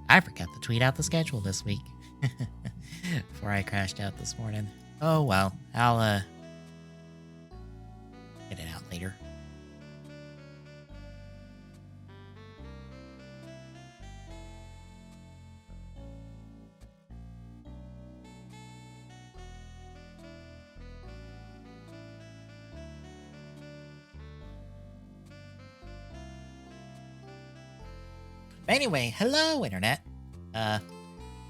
I forgot to tweet out the schedule this week before I crashed out this morning. Oh well, I'll get it out later. Anyway, hello internet.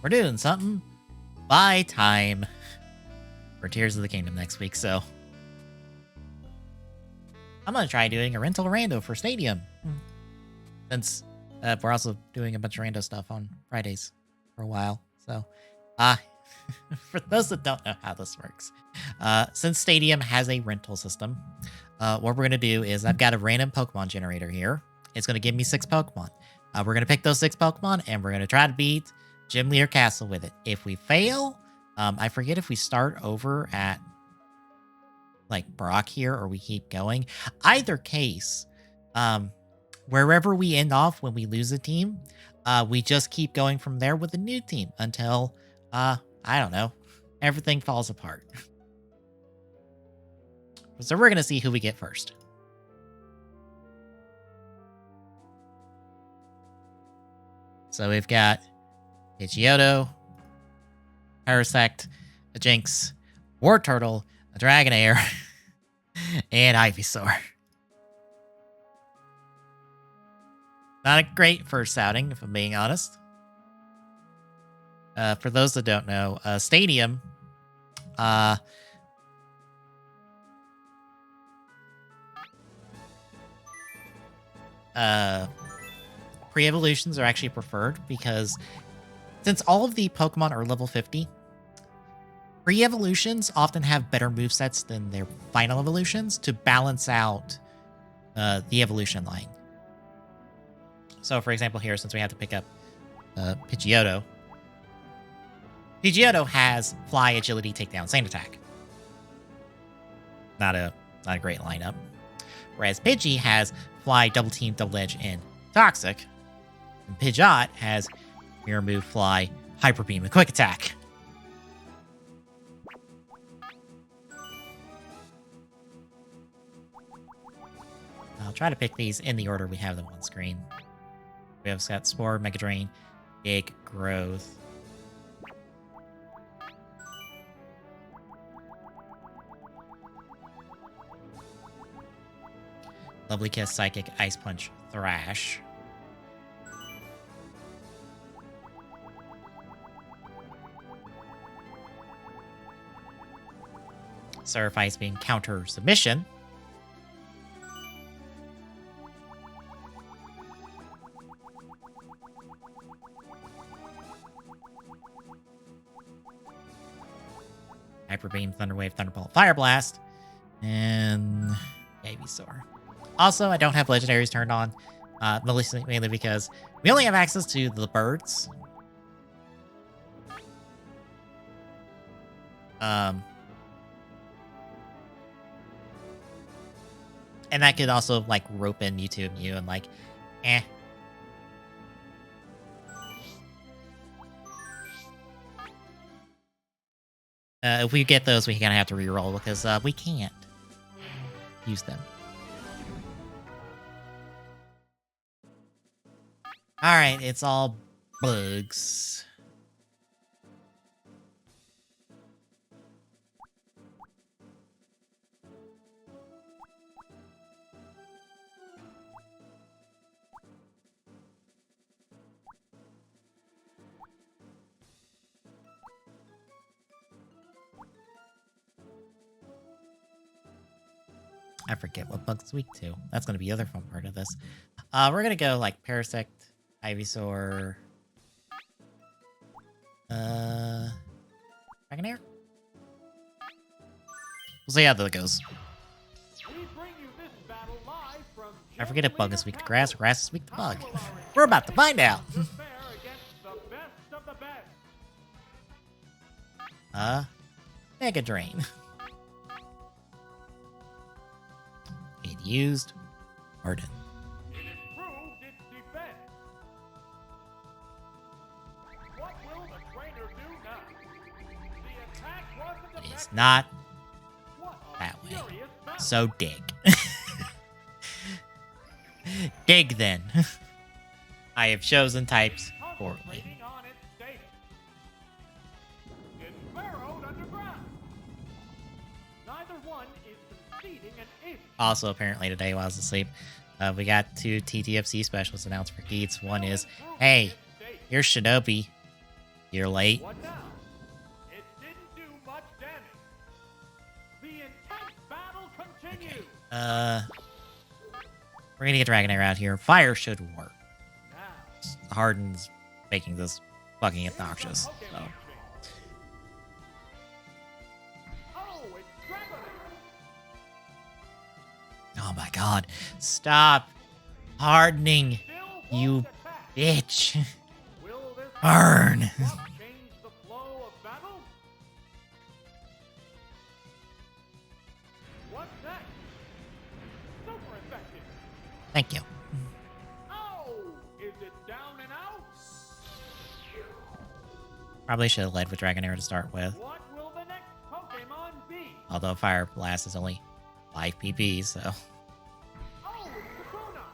We're doing something. Buy time for Tears of the Kingdom next week, so I'm gonna try doing a rental Rando for Stadium. Since we're also doing a bunch of Rando stuff on Fridays for a while. So for those that don't know how this works, since Stadium has a rental system, what we're gonna do is I've got a random Pokemon generator here. It's gonna give me 6 Pokemon. We're going to pick those 6 Pokemon, and we're going to try to beat Gym Leader Castle with it. If we fail, I forget if we start over at, like, Brock here, or we keep going. Either case, wherever we end off when we lose a team, we just keep going from there with a new team until, I don't know, everything falls apart. So we're going to see who we get first. So we've got Pidgeotto, Parasect, a Jinx, War Turtle, a Dragonair, and Ivysaur. Not a great first outing, if I'm being honest. For those that don't know, Stadium, pre-evolutions are actually preferred because since all of the Pokemon are level 50, pre-evolutions often have better movesets than their final evolutions to balance out the evolution line. So, for example, here, since we have to pick up Pidgeotto, Pidgeotto has Fly, Agility, Takedown, Sand Attack. Not a great lineup. Whereas Pidgey has Fly, Double Team, Double Edge, and Toxic. And Pidgeot has Mirror Move, Fly, Hyper Beam, and Quick Attack. I'll try to pick these in the order we have them on screen. We have got Spore, Mega Drain, Big Growth. Lovely Kiss, Psychic, Ice Punch, Thrash. Surf, Ice Beam, Counter, Submission. Hyper Beam, Thunder Wave, Thunderbolt, Fire Blast, and Ivysaur. Also, I don't have legendaries turned on, mainly because we only have access to the birds. And that could also, like, rope in Mewtwo and Mew and, like, if we get those, we kind of have to reroll because we can't use them. Alright, it's all bugs. I forget what bug's weak to. That's going to be the other fun part of this. We're going to go like Parasect, Ivysaur. We'll see how that goes. We bring you this battle live from I forget if bug is weak to grass or grass is weak to bug. We're about to find out. the fair against the best of the best. Mega Drain. It used Harden. It improved its defense. What will the trainer do now? The attack wasn't It is effective. not What a that way. furious battle. So dig. Dig then. I have chosen types poorly. Concentrating on its status. It's burrowed underground. Neither one is conceding an inch. Also, apparently today while I was asleep, we got 2 TTFC specials announced for Geets. One is, hey, here's Shinobi. You're late. What now? It didn't do much damage. The intense battle continues. We're gonna get Dragonair out here. Fire should work. Now, Harden's making this fucking obnoxious. So. oh, it's Dragonair. Oh my god. Stop hardening, Still you won't attack. bitch. Will this Burn. change the flow of battle? What's next? Super effective. Thank you. Oh, is it down and out? Probably should have led with Dragonair to start with. What will the next Pokemon be? Although Fire Blast is only 5 PP, so. Oh, it's Kakuna.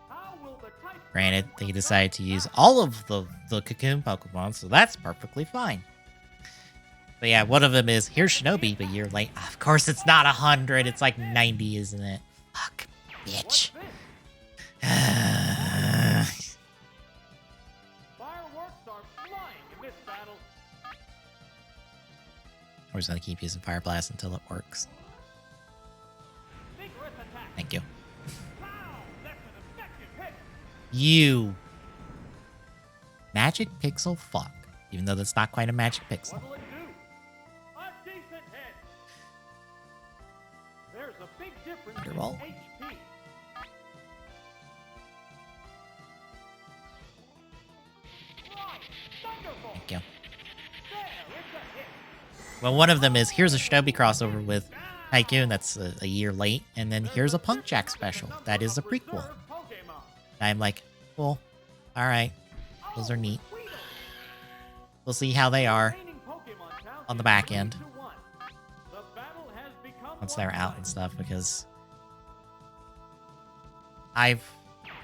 How will the type Granted, they decided to use all of the Cocoon Pokemon, so that's perfectly fine. But yeah, one of them is, here's Shinobi, but you're late. Of course it's not 100, it's like 90, isn't it? Fuck, bitch. What's this? Fireworks are flying in this battle. We're just gonna keep using Fire Blast until it works. Vigorous attack. Thank you. Wow, that's an effective hit. You Magic Pixel fuck. Even though that's not quite a Magic Pixel. What'll it do? A decent hit. There's a big difference Thunderbolt. in HP. Right, Thunderbolt. Thank you. There, it's a hit. Well, one of them is, here's a Shinobi crossover with Tycoon that's a year late, and then here's a Punk Jack special that is a prequel. Pokemon. And I'm like, cool. Alright. Those are neat. Weedle. We'll see how they are Remaining Pokemon count on the is back 3 end to 1. The battle has become once they're out and one-sided. stuff, because I've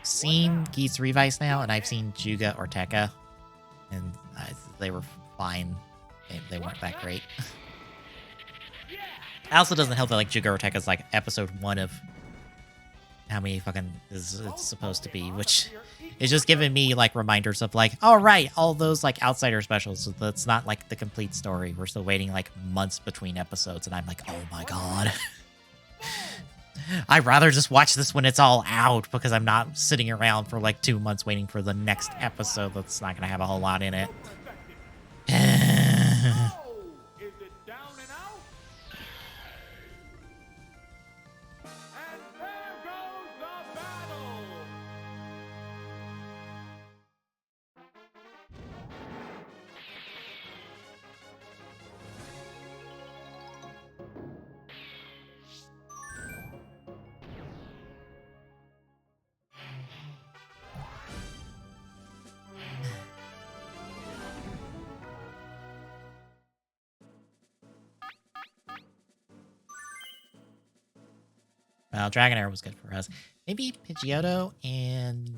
seen Geets Revice now, and I've seen Juga or Tekka, and they were fine. They weren't that great. Yeah. It also doesn't help that like Juga or Tekka is like episode 1 of how many fucking is it's supposed to be, which is just giving me like reminders of like, all right, all those like outsider specials. So that's not like the complete story. We're still waiting like months between episodes, and I'm like, oh my god. I'd rather just watch this when it's all out, because I'm not sitting around for like 2 months waiting for the next episode that's not gonna have a whole lot in it. Oh, is it down and out? And there goes the battle. Well, Dragonair was good for us. Maybe Pidgeotto and...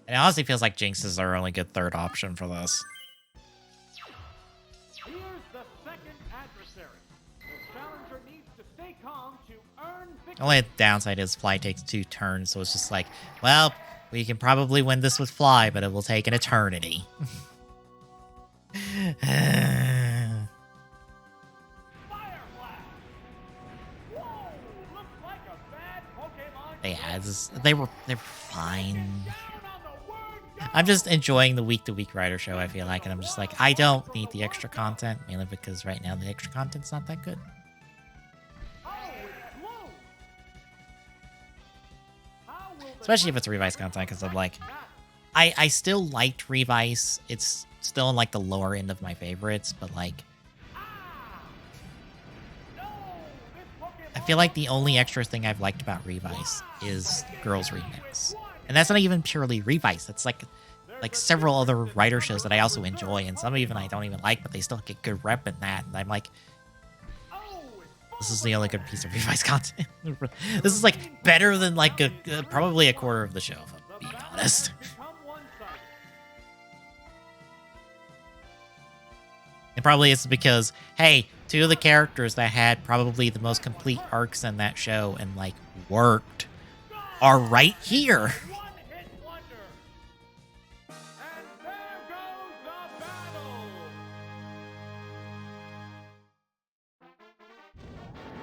It honestly feels like Jinx is our only good third option for this. Here's the second adversary. The challenger needs to stay calm to earn victory. Only downside is Fly takes 2 turns, so it's just like, well, we can probably win this with Fly, but it will take an eternity. Fire blast. Whoa, looks like a bad Pokemon yeah, they were fine. I'm just enjoying the week-to-week writer show, I feel like, and I'm just like, I don't need the extra content, mainly because right now the extra content's not that good. Especially if it's Revice content, because I'm like, I still liked Revice. It's still in like the lower end of my favorites, but like, I feel like the only extra thing I've liked about Revice is Girls Remix. And that's not even purely Revice. That's like several other writer shows that I also enjoy, and some even I don't even like, but they still get good rep in that. And I'm like, this is the only good piece of Revice content. This is like better than like probably a quarter of the show, if I'm being honest. And probably it's because, hey, two of the characters that had probably the most complete arcs in that show and like worked are right here.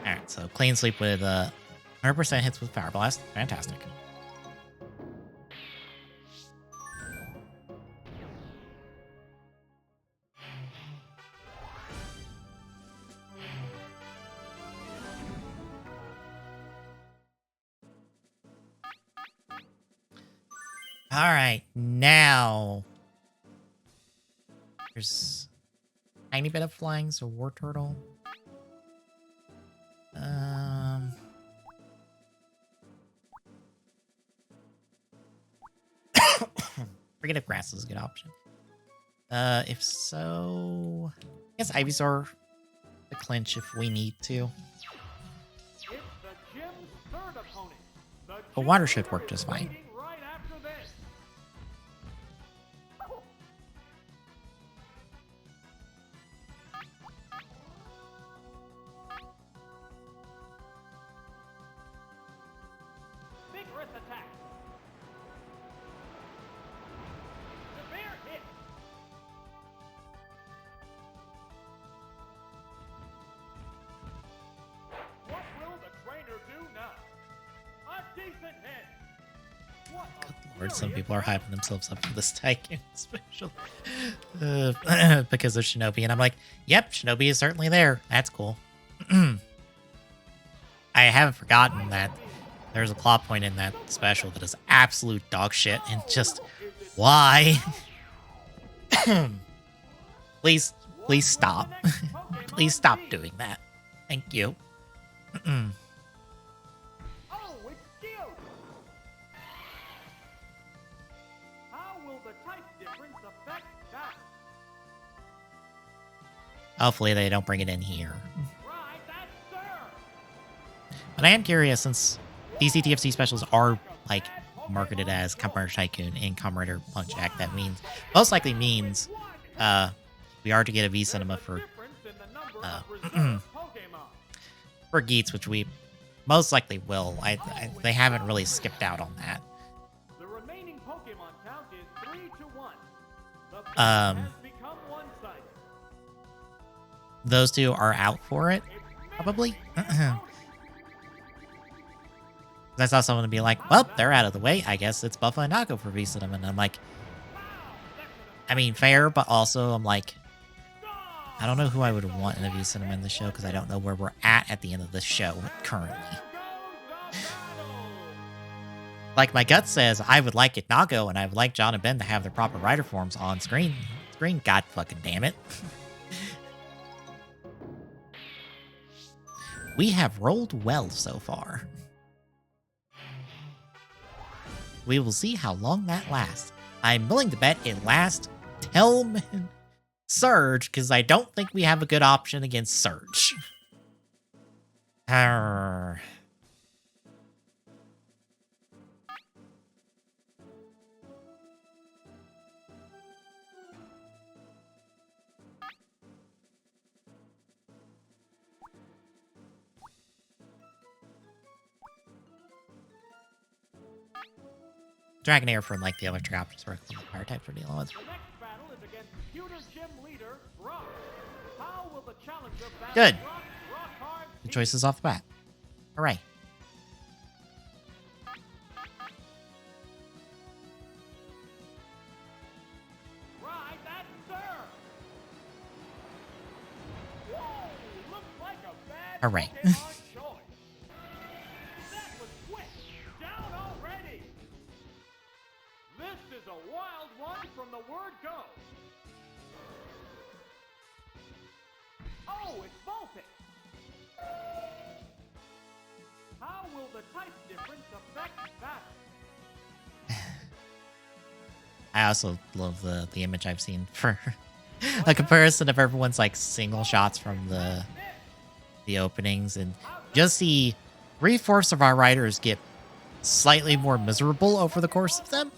Alright, so clean sweep with 100% hits with Power Blast. Fantastic. Alright, now there's a tiny bit of flying, so War Turtle. Forget if grass is a good option. If so, I guess Ivysaur the clinch if we need to. But water should work just fine. Lord, some people are hyping themselves up for this Tycoon special because of Shinobi, and I'm like, yep, Shinobi is certainly there. That's cool. I haven't forgotten that there's a plot point in that special that is absolute dog shit, and just why? Please stop. Please stop doing that. Thank you. Hopefully they don't bring it in here. But I am curious, since these ETFC specials are like marketed as Kamen Rider Tycoon and Kamen Rider Punch Act, that means most likely means we are to get a V Cinema for for Geats, which we most likely will. They haven't really skipped out on that. The remaining Pokemon count is 3-1. The field has become one-sided. Those two are out for it, probably. I saw someone be like, well, they're out of the way. I guess it's Buffa and Nago for V Cinema. And I'm like, I mean, fair, but also I'm like, I don't know who I would want in a V Cinema in the show because I don't know where we're at the end of the show currently. Like, my gut says I would like it Nago and I would like John and Ben to have their proper rider forms on screen. God fucking damn it. We have rolled well so far. We will see how long that lasts. I'm willing to bet it lasts till Surge, because I don't think we have a good option against Surge. Arrgh. Dragonair from like the electric options for the fire types we're dealing with. The next battle is against Pewter Gym leader Brock. How will the challenger battle Good. Brock hard Good choices off the bat. Hooray. Hooray. Pokemon choice. That was quick. Down already. This is a wild one from the word go. Oh, it's Vulpix. How will the type difference affect battle? I also love the image I've seen for a comparison of everyone's like single shots from the openings, and just see 3/4 of our writers get slightly more miserable over the course of them.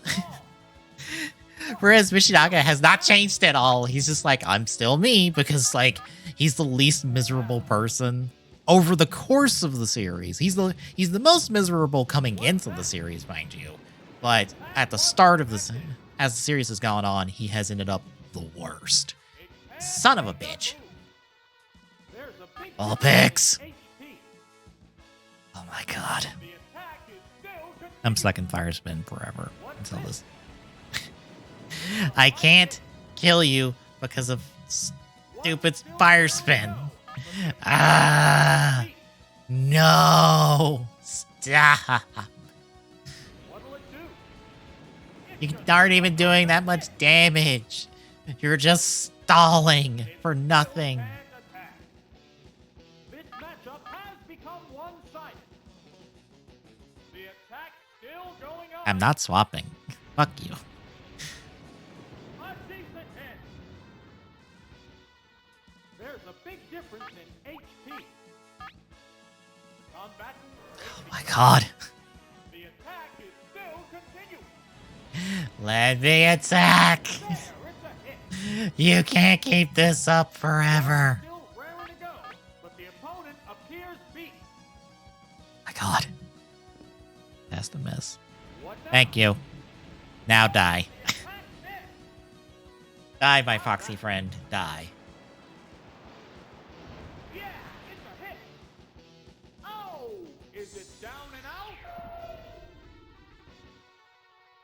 Whereas Michinaga has not changed at all. He's just like, I'm still me, because like he's the least miserable person over the course of the series. He's the most miserable coming into the series, mind you. But at the start of this, as the series has gone on, he has ended up the worst. Son of a bitch. Vulpix. Oh my god. I'm stuck in Fire Spin forever until this. I can't kill you because of stupid Fire Spin. Ah, no. Stop. You aren't even doing that much damage. You're just stalling for nothing. This matchup has become one-sided. The attack still going on. I'm not swapping. Fuck you. A decent hit. There's a big difference in HP. Combatant Oh my god. The attack is still continuing. Let me attack. There, it's a hit. You can't keep this up forever. Still raring to go, but the opponent appears beat. My god. That's the miss. What now? Thank you. Now die. The attack hit. Die, my foxy friend. Die. Yeah, it's a hit. Oh, is it down and out?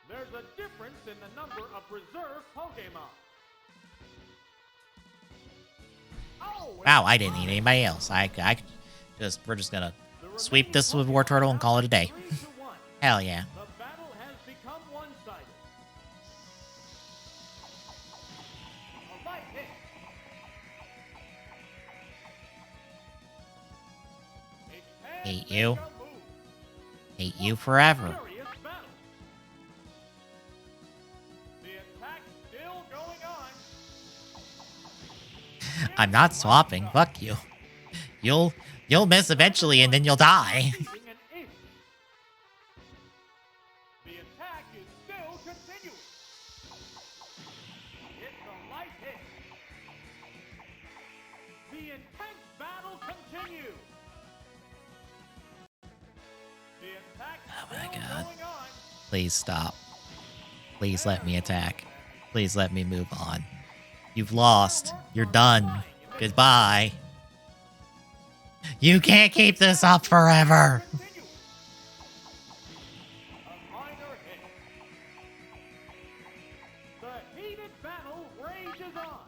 There's a difference in the number of reserve Pokemon. Oh, Wow, I didn't need anybody else. We're just gonna sweep this with War Turtle and call it a day. 3-1. Hell yeah. The battle has become one-sided. A light hit. A Hate you. move. Hate you forever. Furious battle. The attack still going on. I'm not swapping. Fuck you. You'll miss eventually and then you'll die. Receiving an inch. The attack is still continuing. It's a light hit. The intense battle continues. The attack Oh my still God. going on. Please stop. Please let me attack. Please let me move on. You've lost. You're done. Goodbye. You can't keep this up forever. Continuing. A minor hit. The heated battle rages on.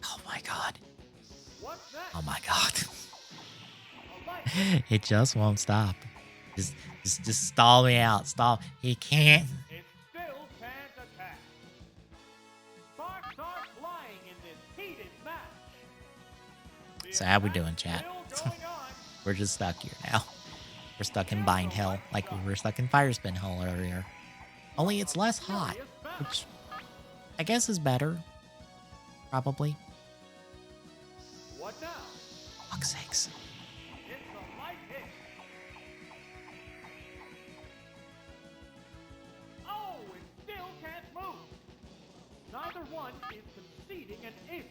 Oh my god. What's that? Oh my god. A light hit. It just won't stop. Just stall me out. Stall. He can't. It still can't attack. Sparks are flying in this heated match. The So how we attack doing, chat? still going on. We're just stuck here now. We're stuck in bind hell, like we were stuck in fire spin hell earlier. Only it's less hot, Furious battle. which I guess is better. Probably. What now? Fuck's sakes. It's a light hit. Oh, it still can't move. Neither one is conceding an inch.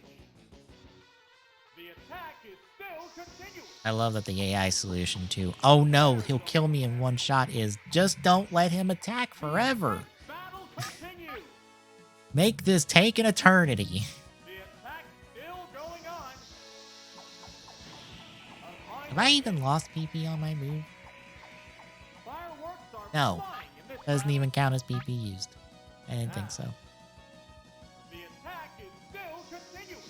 The attack is still continuing. I love that the AI solution to, oh no, he'll kill me in one shot, is just don't let him attack forever. Battle continues. Make this take an eternity. The attack still going on. A Have I even lost PP on my move? Fireworks are No. flying in this Doesn't battle. even count as PP used. I didn't think so. The attack is still continuing.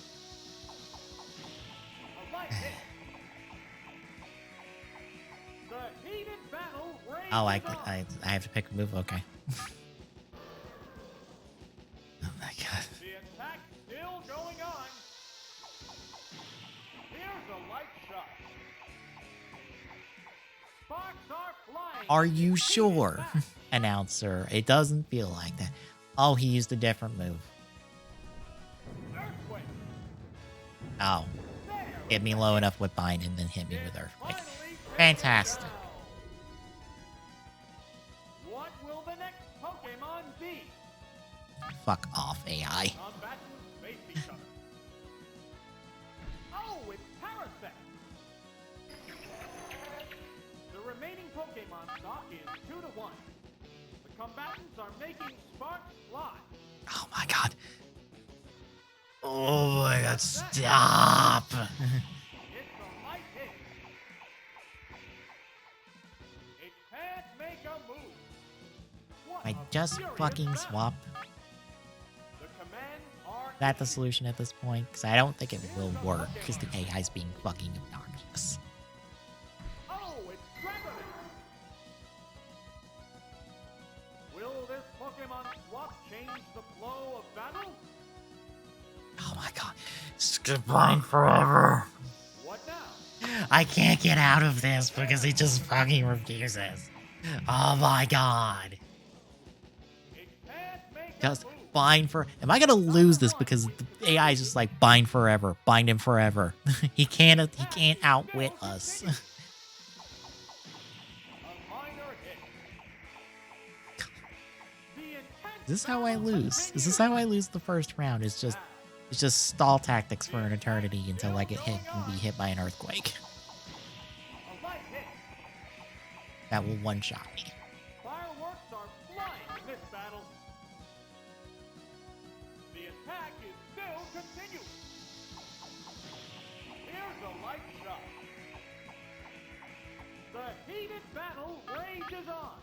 heated battle rages Oh, on. I have to pick a move. Okay. Oh my god. The attack still going on. Here's a light shot. Sparks are flying. Are in you heated sure, battle. announcer? It doesn't feel like that. Oh, he used a different move. Earthquake. Oh, There hit me low enough with bind and then hit me with it's earthquake. finally Fantastic. down. What will the next Pokemon be? Fuck off, AI. Combatants face each other. Oh, it's Parasect. The remaining Pokemon stock is 2-1. The combatants are making sparks fly. Oh my god. Oh my god, stop. It's a light hit. It can't make a move. What I a just furious fucking battle. swap. The commands are Is that the solution at this point? Because I don't think it will work because the AI's being fucking obnoxious. Oh, it's Dragonair! Will this Pokemon swap change the flow of battle? Oh my god. Skip line forever. What now? I can't get out of this because he just fucking refuses. Oh my god. It can't make Just a move. bind for. Am I gonna lose this because the AI is just like bind forever, bind him forever? He can't outwit us. A minor hit. The intense Is this how I battle lose? Is this continues. how I lose the first round? It's just stall tactics for an eternity until I get hit and be hit by an earthquake. A light hit. That will one-shot me. Fireworks are flying in this battle. The attack is still continuing. Here's a light shot. The heated battle rages on.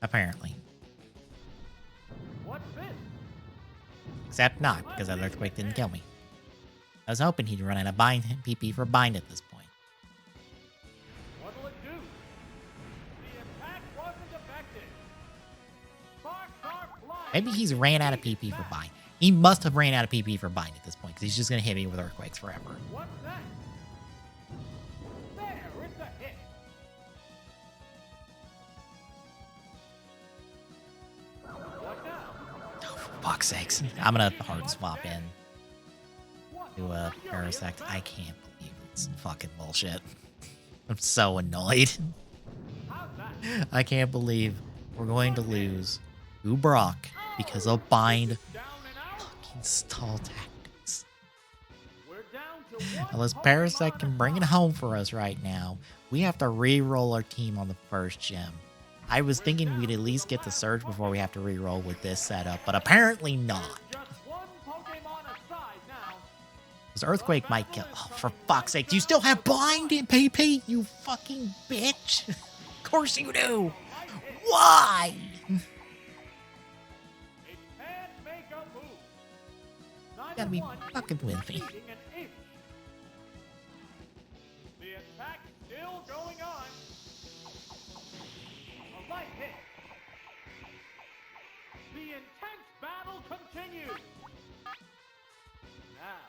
Apparently. What's this? Except not, because that earthquake didn't kill me. I was hoping he'd run out of bind PP for bind at this point. What'll it do? The attack wasn't effective. Sparks are flying. Maybe he's ran out of PP for bind. He must have ran out of PP for bind at this point, because he's just going to hit me with earthquakes forever. What's that? There, it's a hit. What now? Oh, for fuck's sakes. I'm going to hard swap in What to a furious Parasect. I battle. can't believe it's fucking bullshit. I'm so annoyed. How's that? I can't believe we're going to lose to Brock because of bind Down and out. fucking stall tactics. We're down to one Unless Pokemon Parasect can bring it aside. home for us right now, we have to re-roll our team on the first gym. I was thinking we'd at least get the Surge before we have to re-roll with this setup, but apparently not. Just one Pokemon aside now. This Earthquake might kill. Oh, for fuck's sake, do you still have bind in PP, you fucking bitch? Of course you do. Light hit. Why? It can't make a move. Neither Gotta be one is fucking with me. conceding an inch. The attack still going on. A light hit. The intense battle continues. Now,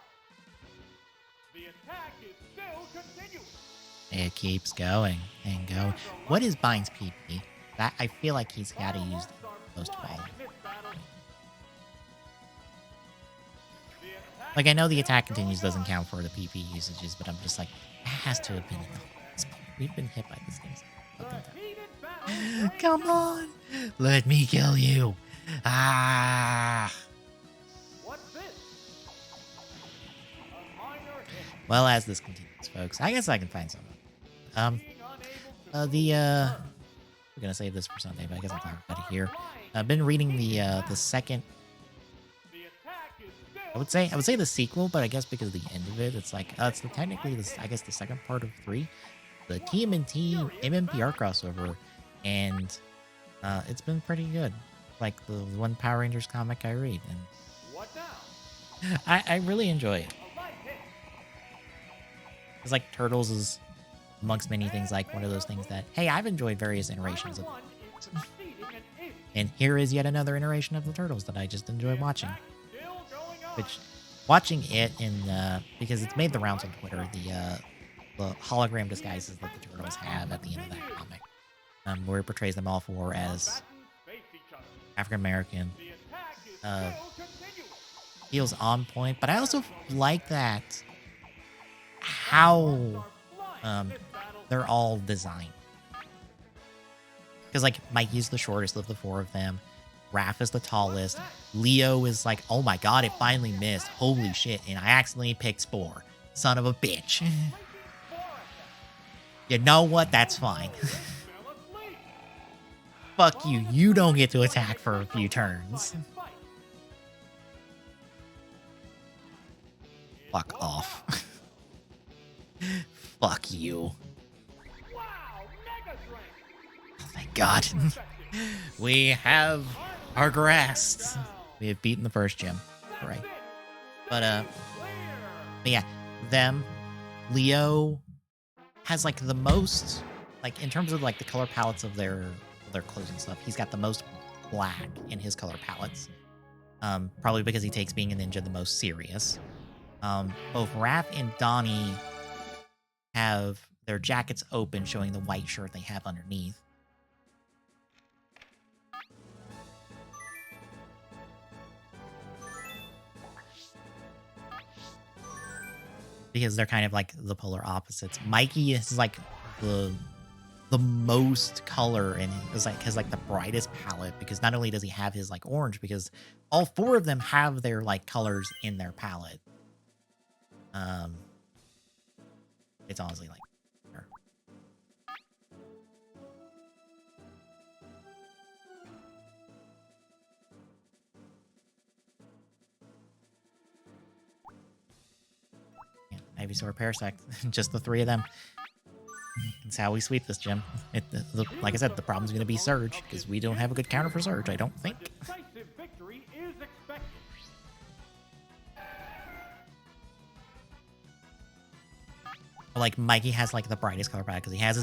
the attack is still continuing. It keeps going and going. What is Bind's PP? That I feel like he's got to use Fireworks are most of all. flying in this battle. The attack Like I know the is attack still continues going doesn't on. count for the PP usages, but I'm just like, it has to have been enough. at this point. We've been hit by this thing. so fucking The time. heated battle Come rages on, let me kill you. Ah. What's this? A minor hit. Well, as this continues, folks, I guess I can find something. Being unable to We're gonna save this for Sunday, but I guess I'll talk about it here. I've been reading the second. The attack is I would say the sequel, but I guess because of the end of it, it's like it's technically the second part of 3, the TMNT MMPR crossover, and it's been pretty good. Like the one Power Rangers comic I read, and What now? I really enjoy it. A light hit. It's like Turtles is amongst many things, like one of those things that, hey, I've enjoyed various iterations of, and here is yet another iteration of the Turtles that I just enjoy watching. Which, watching it in because it's made the rounds on Twitter, the hologram disguises that the Turtles have at the end of that comic, where it portrays them all four as African American, feels on point. But I also like that how they're all designed. Because, like, Mikey's the shortest of the four of them. Raph is the tallest. Leo is like, oh my god, it finally missed. Holy shit. And I accidentally picked Spore. Son of a bitch. You know what? That's fine. Fuck you. You don't get to attack for a few turns. Fuck off. Fuck you. Thank God. We have progressed. We have beaten the first gym. Right. But yeah, Leo has like the most, like in terms of like the color palettes of their clothes and stuff, he's got the most black in his color palettes. Probably because he takes being a ninja the most serious. Both Raph and Donnie have their jackets open, showing the white shirt they have underneath. Because they're kind of like the polar opposites. Mikey is like the most color and has like the brightest palette, because not only does he have his like orange, because all four of them have their like colors in their palette. It's honestly like Ivysaur, Parasect, just the three of them. That's how we sweep this gym. Like I said, the problem's going to be Surge, because we don't have a good counter for Surge, I don't think. Like, Mikey has like the brightest color palette because he has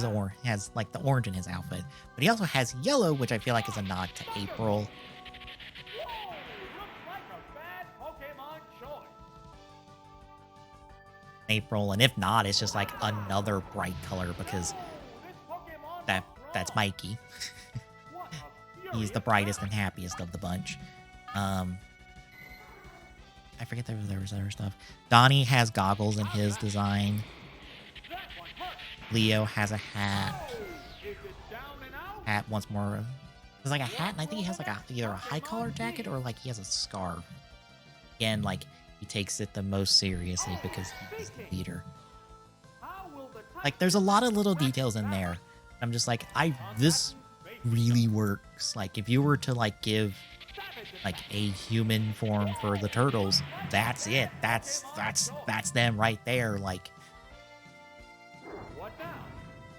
has like the orange in his outfit, but he also has yellow, which I feel like is a nod to April. April, and if not, it's just like another bright color, because that's Mikey. He's the brightest and happiest of the bunch. I forget there was other stuff. Donnie has goggles in his design. Leo has a hat. Hat once more. There's like a hat, and I think he has like either a high collar jacket or like he has a scarf. Again, like he takes it the most seriously because he's the leader. Like there's a lot of little details in there. I'm just like, this really works. Like if you were to like give like a human form for the Turtles, that's it. That's them right there. Like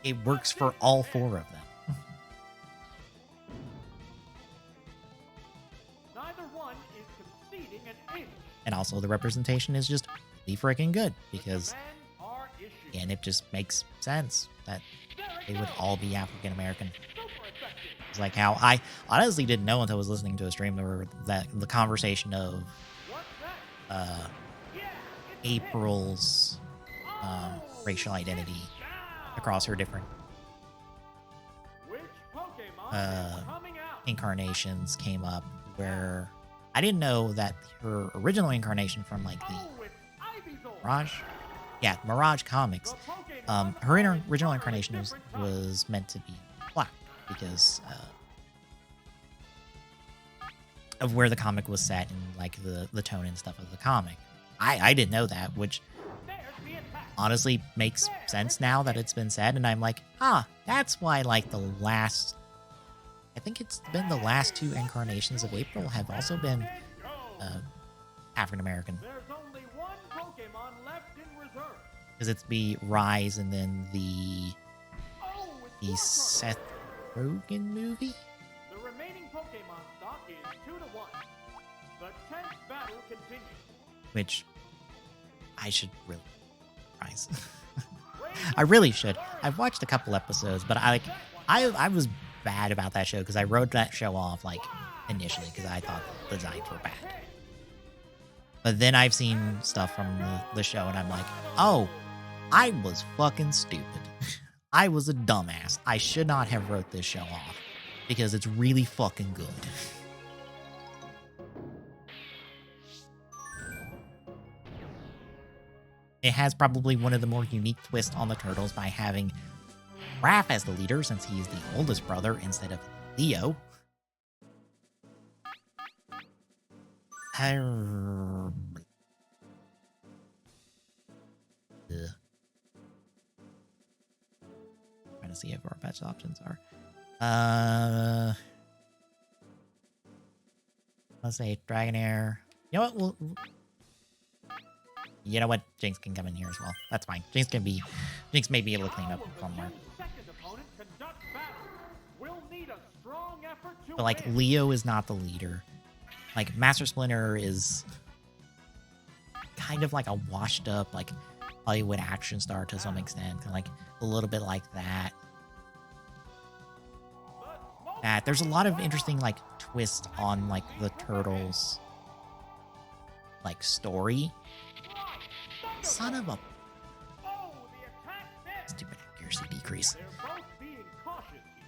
it works for all four of them. Neither one is conceding an inch. And also the representation is just really freaking good, because again, it just makes sense that they would all be African American. It's like how I honestly didn't know until I was listening to a stream where the conversation of April's racial identity across her different incarnations came up, where I didn't know that her original incarnation from like the Mirage comics, her original incarnation was meant to be black, because of where the comic was set and like the tone and stuff of the comic. I didn't know that, which honestly makes sense now that it's been said, and I'm like, that's why like I think it's been the last two incarnations of April have also been African American. Because it's the Rise and then the Seth Rogen movie. The remaining Pokemon stock is 2-1. The 10th battle continues. Which I should really Rise. I really should. I've watched a couple episodes, but I was bad about that show because I wrote that show off like initially because I thought the designs were bad. But then I've seen stuff from the show and I'm like, oh, I was fucking stupid. I was a dumbass. I should not have wrote this show off because it's really fucking good. It has probably one of the more unique twists on the Turtles by having Raph as the leader since he's the oldest brother instead of Leo. Trying to see if our patch options are. Let's say Dragonair. You know what? You know what? Jinx can come in here as well. That's fine. Jinx may be able to clean up somewhere. But like Leo is not the leader. Like Master Splinter is kind of like a washed up like Hollywood action star to some extent, kind of like a little bit like that. There's a lot of interesting like twists on like the Turtles like story. Son of a stupid accuracy decrease.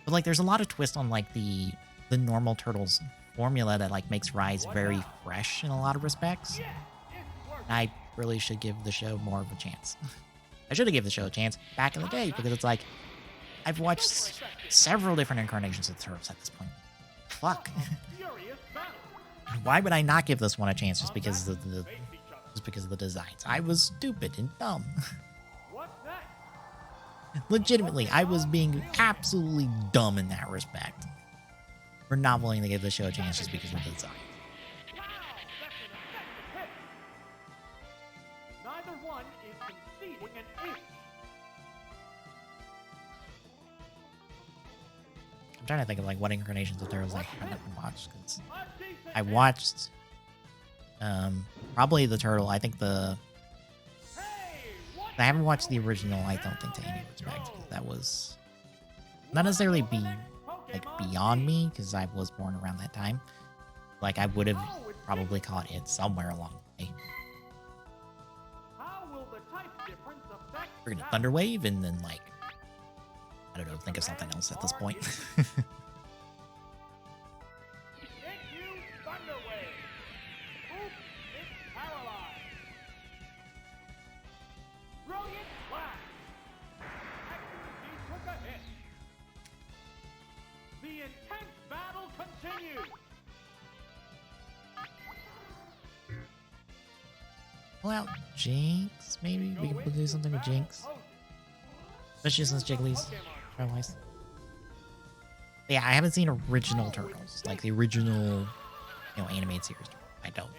But like there's a lot of twists on like the normal Turtles formula that like makes Rise very fresh in a lot of respects. I really should give the show more of a chance. I should have given the show a chance back in the day because it's like I've watched several different incarnations of the Turtles at this point. Fuck. Why would I not give this one a chance just because of the designs? I was stupid and dumb. Legitimately, I was being absolutely dumb in that respect. For not willing to give the show a chance just because of the design. Neither one is conceding an inch. I'm trying to think of like what incarnations of Turtles I haven't watched. Cause I watched probably the Turtle. I think I haven't watched the original. I don't think to any respect because that was not necessarily beyond me because I was born around that time. Like I would have probably caught it somewhere along the way. We're gonna Thunderwave and then like I don't know, think of something else at this point. Pull out Jinx, maybe? We can do something with Jinx. Especially since Jiggly's paralyzed. But yeah, I haven't seen original Turtles. Like the original, animated series. I don't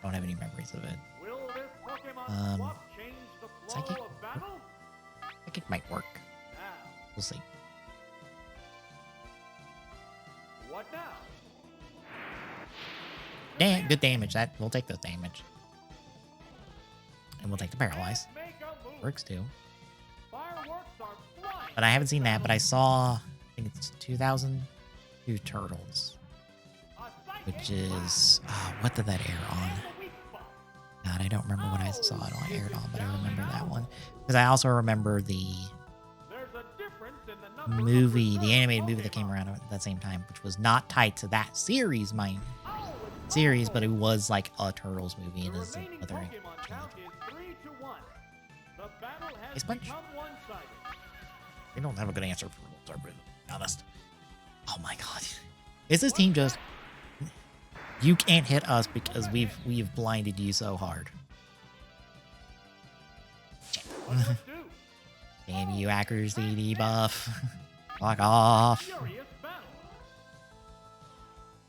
have any memories of it. Psychic? Psychic might work. We'll see. What now? Damn, good damage. We'll take the damage. And we'll take the paralyze. Works too. But I haven't seen that, but I saw, I think it's 2002 Turtles. Which is, what did that air on? God, I don't remember what I saw it on aired on, but I remember that one. Because I also remember the movie, the animated movie that came around at that same time, which was not tied to that series, but it was like a Turtles movie and is another Ice Punch? They don't have a good answer for rules, to be honest. Oh my god. Is this team just... You can't hit us because we've blinded you so hard. Damn you, accuracy debuff. Fuck off.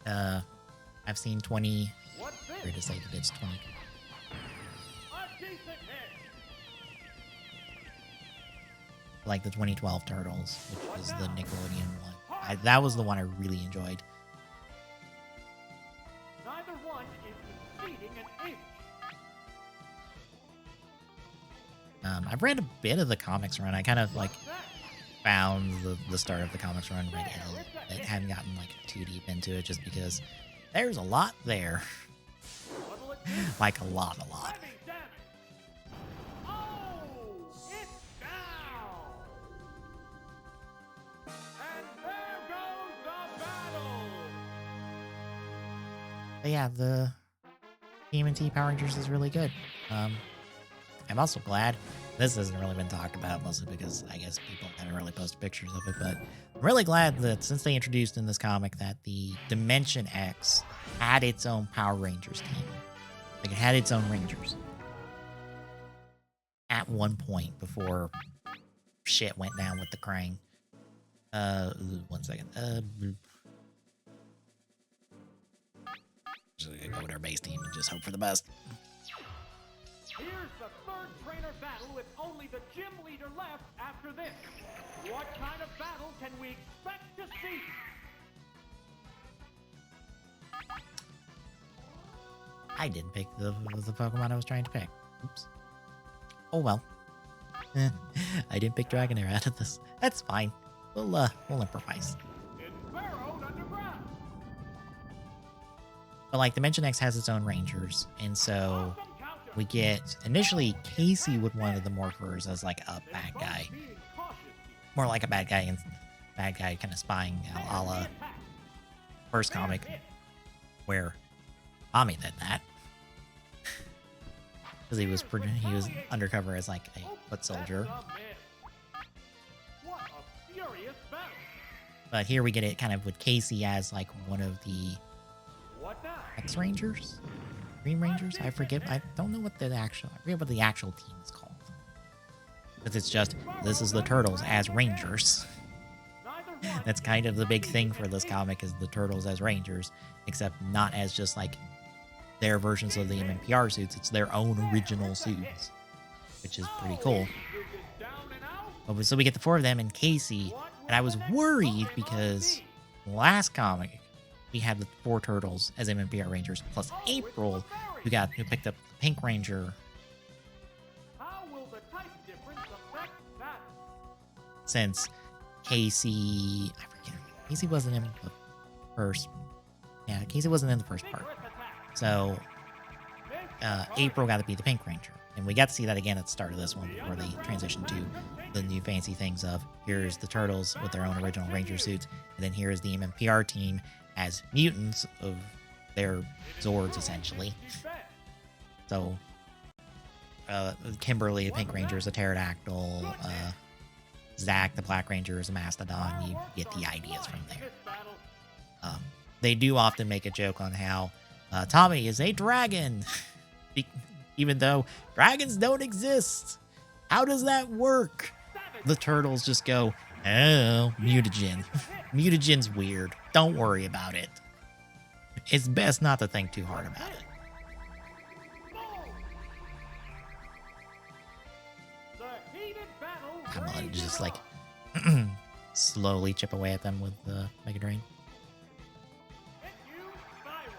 I've seen 20. Fair to say that it's 20. Like the 2012 Turtles, which was the Nickelodeon one. That was the one I really enjoyed. Neither one is conceding an inch. I've read a bit of the comics run. I kind of like What's next? found the start of the comics run right ahead. I hadn't gotten like too deep into it just because there's a lot there. What'll it do? Like a lot. Heavy damage. Oh, it's down. And there goes the battle. But yeah, the TMNT Power Rangers is really good. I'm also glad this hasn't really been talked about, mostly because I guess people haven't really posted pictures of it, but I'm really glad that since they introduced in this comic that the Dimension X had its own Power Rangers team. Like it had its own Rangers. At one point before shit went down with the Krang. 1 second. Just gonna go with our base team and just hope for the best. Here's the third trainer battle with only the gym leader left after this. What kind of battle can we expect to see? I didn't pick the Pokemon I was trying to pick. Oops. Oh well. I didn't pick Dragonair out of this. That's fine. We'll improvise. It's burrowed underground. But like Dimension X has its own Rangers, and so Awesome counter. we get initially Casey with one of the morphers as like a bad Both guy. being cautious here. More like a bad guy and kind of spying a la Attack. first comic Hit. where Tommy did that. Because he was undercover as like a Oh, foot soldier. that's a miss. What a furious battle. But here we get it kind of with Casey as like one of the What now? X Rangers? Green Rangers? I forget. I don't know what I forget what the actual team is called. Because it's just, this is the Turtles as Rangers. Neither one That's kind of the big thing for this comic is the Turtles as Rangers. Except not as just like their versions of the MMPR suits. It's their own original suits. Which is pretty cool. Is it down and out? But so we get the 4 of them and Casey. And I was worried because last comic, we had the 4 Turtles as MMPR Rangers, plus April, who picked up the Pink Ranger. How will the type difference affect that? Since Casey, I forget, Casey wasn't in the first. Yeah, Casey wasn't in the first part. Vigorous attack. So Missed. April got to be the Pink Ranger, and we got to see that again at the start of this one before they transitioned to the new fancy things of here's the Turtles with their own original Ranger suits, and then here's the MMPR team as mutants of their Zords essentially. So Kimberly, the Pink Ranger, is a pterodactyl. Zach, the Black Ranger, is a mastodon. You get the ideas from there. This battle. They do often make a joke on how Tommy is a dragon, even though dragons don't exist. How does that work? The Turtles just go, oh, mutagen. Mutagen's weird. Don't worry about it. It's best not to think too hard about it. The heated battle I'm gonna rages just like on. slowly chip away at them with the Mega Drain. Hit you sideways.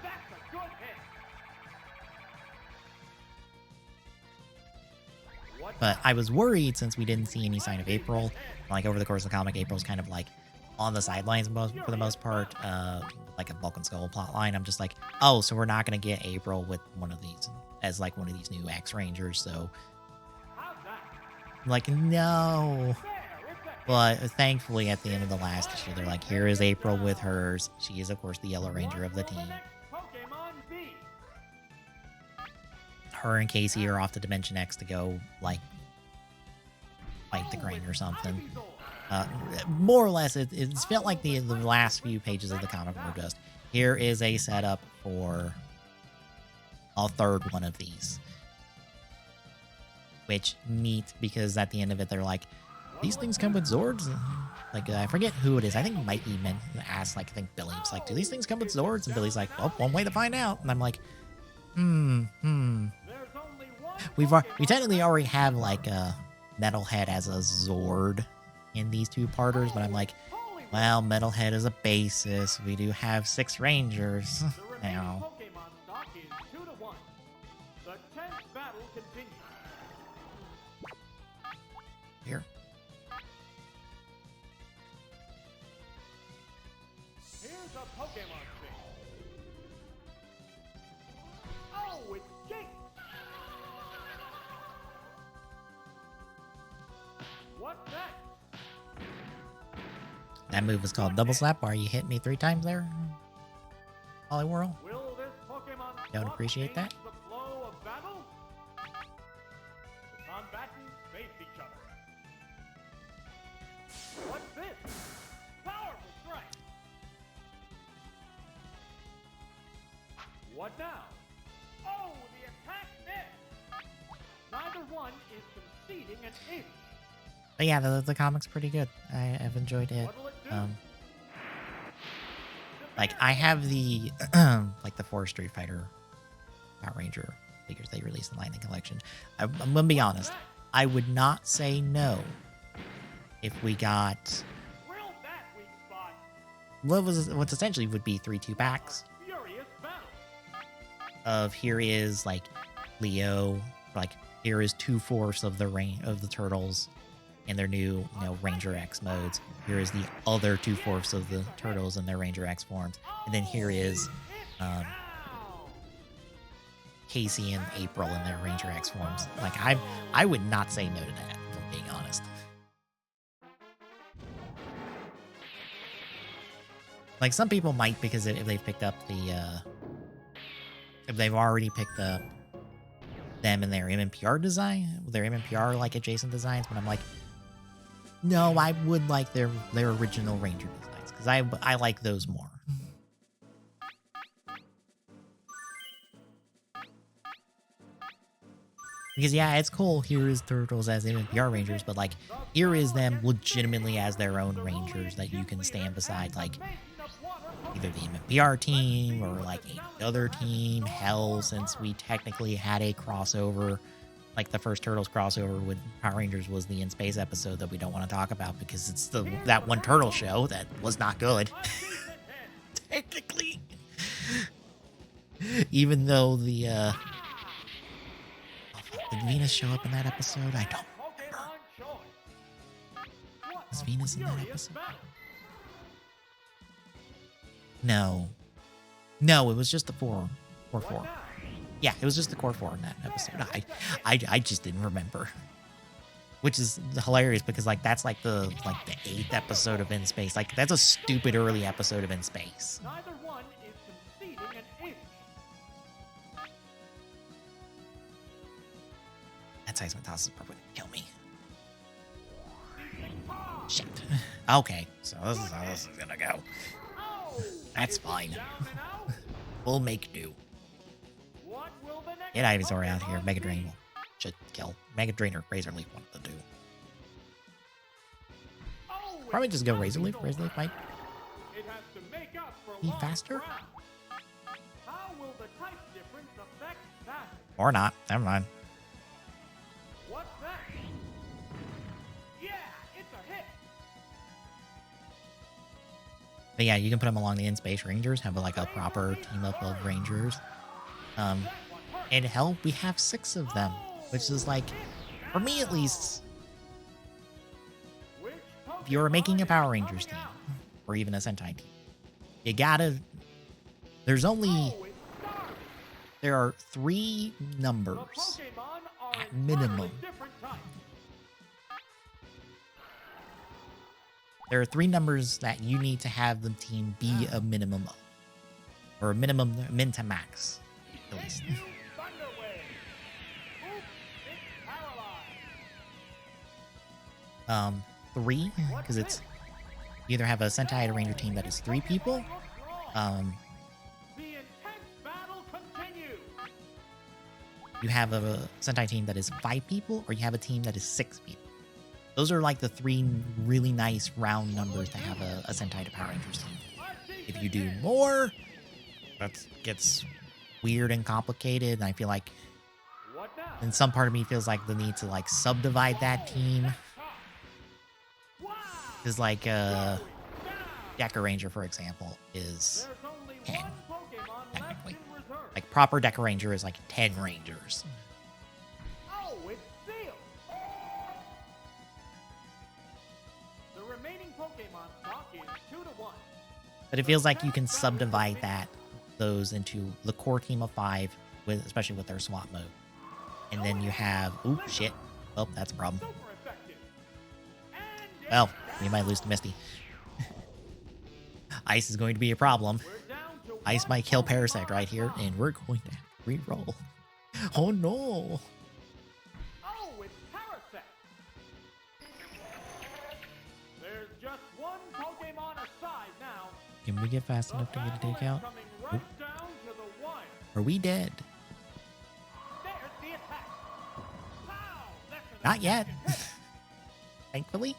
That's a good hit. What But I was worried since we didn't see any sign of April. Like over the course of the comic, April's kind of like on the sidelines for the most part, like a Bulk and Skull plotline. I'm just like, oh, so we're not gonna get April with one of these as like one of these new X Rangers. So How's that? I'm like, no. There, it's a hit. But thankfully, at the end of the last issue, they're like, here is April with hers. She is, of course, the Yellow Ranger of the What will team. next Pokemon be? Her and Casey are off to Dimension X to go like fight the Krang or something. Ivysaur. More or less, it's felt like the last few pages of the comic were just, here is a setup for a third one of these. Which, neat, because at the end of it, they're like, these things come with Zords? Like, I forget who it is. I think Mikey asked, like, I think Billy was like, do these things come with Zords? And Billy's like, well, one way to find out. And I'm like, There's only one we Pokemon technically already have, like, a Metalhead as a Zord in these 2-parters, but I'm like, Holy well, Metalhead is a basis. We do have 6 Rangers The remaining now. Pokemon stock is 2 to 1. The 10th battle continues. Here. Here's a Pokemon thing. Oh, it's Jake! What's that? That move is called Double Slap. Why you hit me 3 times there? Poliwhirl. Will this Pokemon Don't swap appreciate that. change the flow of battle? The combatants face each other. What's this? Powerful strike! What now? Oh, the attack missed! Neither one is conceding an inch. But yeah, the comic's pretty good. I've enjoyed it. What'll it do? Like I have the like the 4 Street Fighter Power Ranger figures they released in the Lightning Collection. I'm gonna be honest. I would not say no if we got Drill that weak spot. what essentially would be 3 2-packs Furious battle. of here is like Leo, like here is 2/4 of the turtles in their new, Ranger X modes. Here is the other 2/4 of the turtles in their Ranger X forms. And then here is Casey and April in their Ranger X forms. Like I would not say no to that, if I'm being honest. Like some people might, because if they've picked up if they've already picked up them in their MMPR design, their MMPR like adjacent designs, but I'm like, no, I would like their original Ranger designs, because I like those more. Because yeah, it's cool. Here is Turtles as MMPR Rangers, but like here is them legitimately as their own Rangers that you can stand beside, like either the MMPR team or like another team. Hell, since we technically had a crossover, like the first Turtles crossover with Power Rangers was the In Space episode that we don't want to talk about because it's that one Turtle show that was not good. Technically. Even though the did Venus show up in that episode? I don't remember. Was Venus in that episode? No. No, it was just the 4. Yeah, it was just the core 4 in that episode. I just didn't remember. Which is hilarious because like that's like the 8th episode of In Space. Like that's a stupid early episode of In Space. Neither one is conceding an inch. That Seismic is probably gonna kill me. Shit. Okay, so this is how this is gonna go. That's fine. We'll make do. Get Ivysaur out here. Mega Drain should kill. Mega Drain or Razor Leaf, one of the two. Probably just go Razor Leaf. Razor Leaf might be faster. How will the type difference affect that? Or not. Never mind. What's that? Yeah, it's a hit. But yeah, you can put them along the In-Space Rangers, have like a proper team up of Rangers. And hell, we have 6 of them, which is like, for me at least, if you're making a Power Rangers team, or even a Sentai team, you gotta, there are 3 numbers at minimum. There are 3 numbers that you need to have the team be a minimum of, or a minimum, min to max, at least. 3, because it's you either have a Sentai Ranger team that is 3 people, you have a Sentai team that is 5 people, or you have a team that is 6 people. Those are like the 3 really nice round numbers to have a Sentai to Power Rangers team. If you do more, that gets weird and complicated, and I feel like, and some part of me feels like the need to like subdivide that team. Is like Decker Ranger, for example, is 10 technically. Like, proper Deck Ranger is like 10 Rangers. Oh, it's sealed. The remaining Pokemon stock is 2-1. But it feels like you can subdivide those into the core team of 5, especially with their swap mode. And then you have... Ooh, shit. Oh, that's a problem. Super effective. And Well, we might lose to Misty. Ice is going to be a problem. we're down to Ice one might kill Pokemon Parasect right here, left. and we're going to re-roll. Oh, no. Oh, it's Parasect. There's just one Pokemon aside now. Can we get fast enough to get a Battle is takeout? coming right down to the wire. Are we dead? There's the attack. Pow! That's an Not yet. effective hit. Thankfully.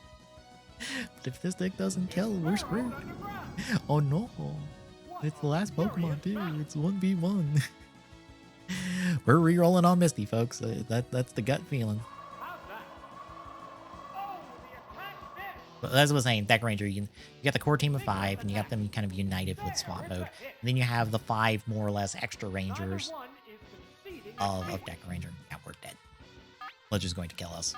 But if this deck doesn't kill, we're screwed. Burrowed underground. Oh no. It's the last Pokemon too. It's 1v1. We're re-rolling on Misty, folks. That's the gut feeling. How's that? Oh, the attack missed. But as I was saying, Deck Ranger, you got the core team of 5, and you got them kind of united with swap mode. And then you have the 5 more or less extra Rangers Neither one is conceding of an ace. Deck Ranger. Yeah, we're dead. Ledge is going to kill us.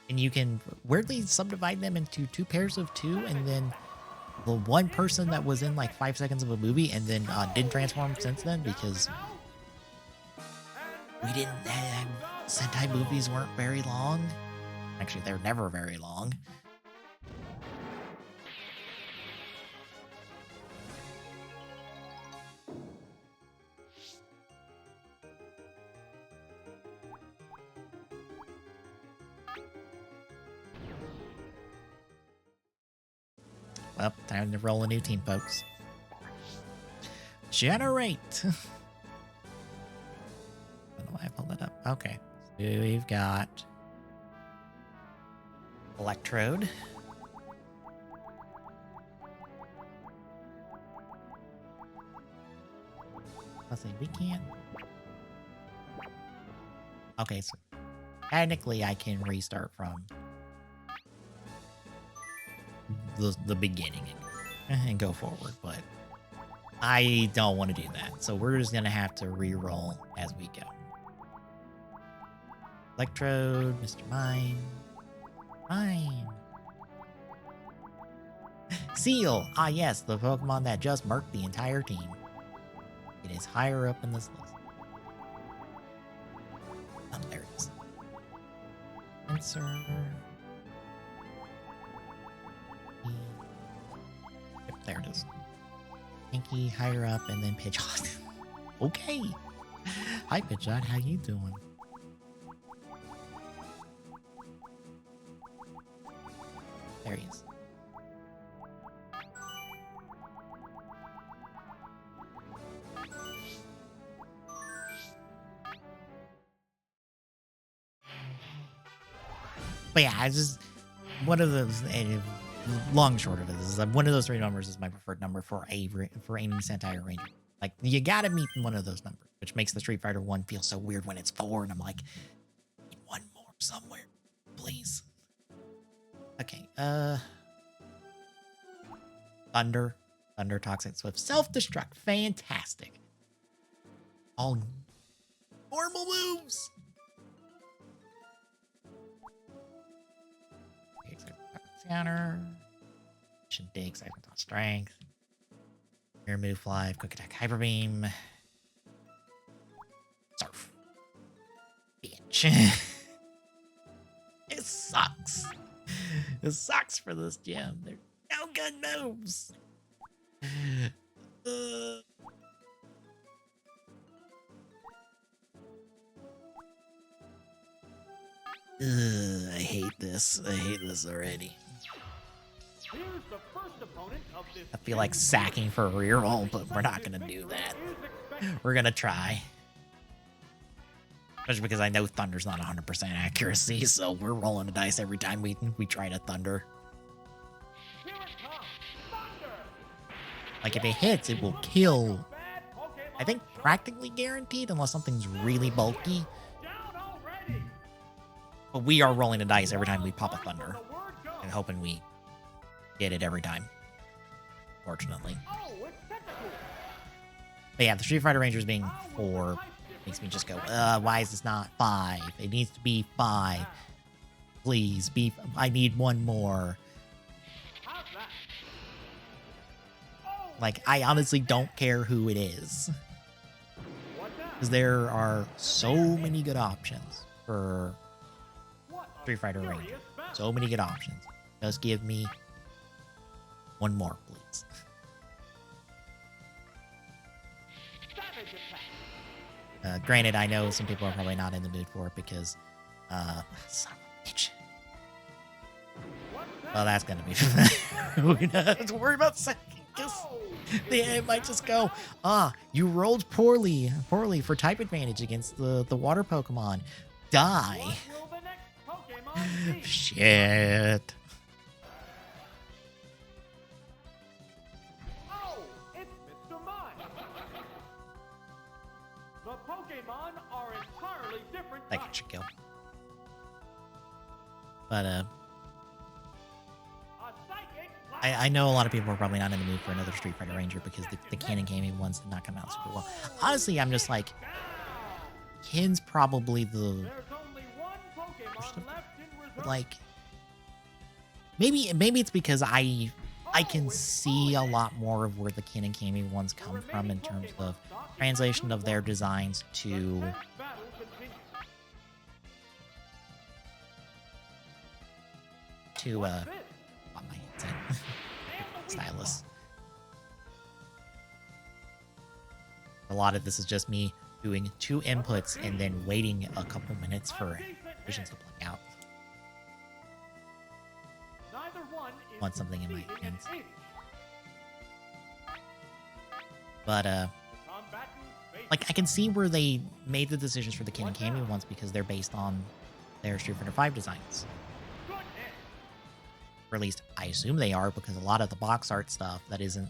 And you can weirdly subdivide them into 2 pairs of 2, and then the one person that was in like 5 seconds of a movie and then didn't transform since then because we didn't have Sentai movies weren't very long. Actually, they're never very long. Well, time to roll a new team, folks. Generate! I don't know why I pulled that up. Okay. So we've got Electrode. Let's see, we can't. Okay, so technically I can restart from the beginning and go forward, but I don't want to do that. So we're just gonna have to re-roll as we go. Electrode, Mr. Mime. Mime. Seal! Ah yes, the Pokemon that just murked the entire team. It is higher up in this list. Oh, there it is. Answer. Yep, there it is. Pinky higher up and then Pidgeot. Okay. Hi Pidgeot, how you doing? There he is. But yeah, I just one of those. Long and short of it is one of those 3 numbers is my preferred number for any Sentai or Ranger. Like you gotta meet one of those numbers, which makes the Street Fighter 1 feel so weird when it's 4, and I'm like, need one more somewhere, please. Okay, Thunder, Toxic Swift, Self-Destruct, fantastic. All normal moves. Counter. Dig, Cyclone Strength. Air move, Fly, Quick Attack, Hyper Beam. Surf. Bitch. It sucks. It sucks for this gym. They're no good moves. I hate this. I hate this already. Here's the first opponent of this I feel like sacking for a reroll, but we're not gonna do that. We're gonna try. Especially because I know Thunder's not 100% accuracy, so we're rolling the dice every time we try to Thunder. Here it comes. Thunder! Like if it hits, it will kill. Bad Pokemon I think practically guaranteed unless something's really bulky. down already. But we are rolling the dice every time we pop a Thunder The word goes. and hoping we get it every time. Fortunately. Oh, it's Tentacool. But yeah, the Street Fighter Rangers being 4 makes me just go, why is this not 5? It needs to be 5. Please, I need one more. How's that? Oh, Like, I honestly don't care who it is. what now? Because there are so many good options for What a Street Fighter furious Ranger. battle. So many good options. Just give me one more, please. Savage attack. Granted, I know some people are probably not in the mood for it because, son of a bitch. What's that? Well, that's gonna be. We don't have to worry about second. Oh, It might just go, you rolled poorly for type advantage against the water Pokemon. Die. what will the next Pokemon be? Shit. Oh, it's Mr. Mime. The Pokemon are entirely different That types. should kill. But, A psychic blast. I know a lot of people are probably not in the mood for another Street Fighter Ranger because the Ken and Kami ones did not come out super well. Honestly, I'm just like, Down. Ken's probably the, There's only one Pokemon left in reserve. but like, maybe it's because I can see a lot more of where the Ken and Kami ones come from in terms of translation of their designs The to next battle continues. What's this? on my headset. Stylus. A lot of this is just me doing 2 inputs and then waiting a couple minutes for visions to play out. Neither one is Want something in my conceding an hands. inch. But The combatants face like I can see where they made the decisions for the Ken and Kami ones because they're based on their Street Fighter 5 designs. goodness. Or at least I assume they are because a lot of the box art stuff that isn't,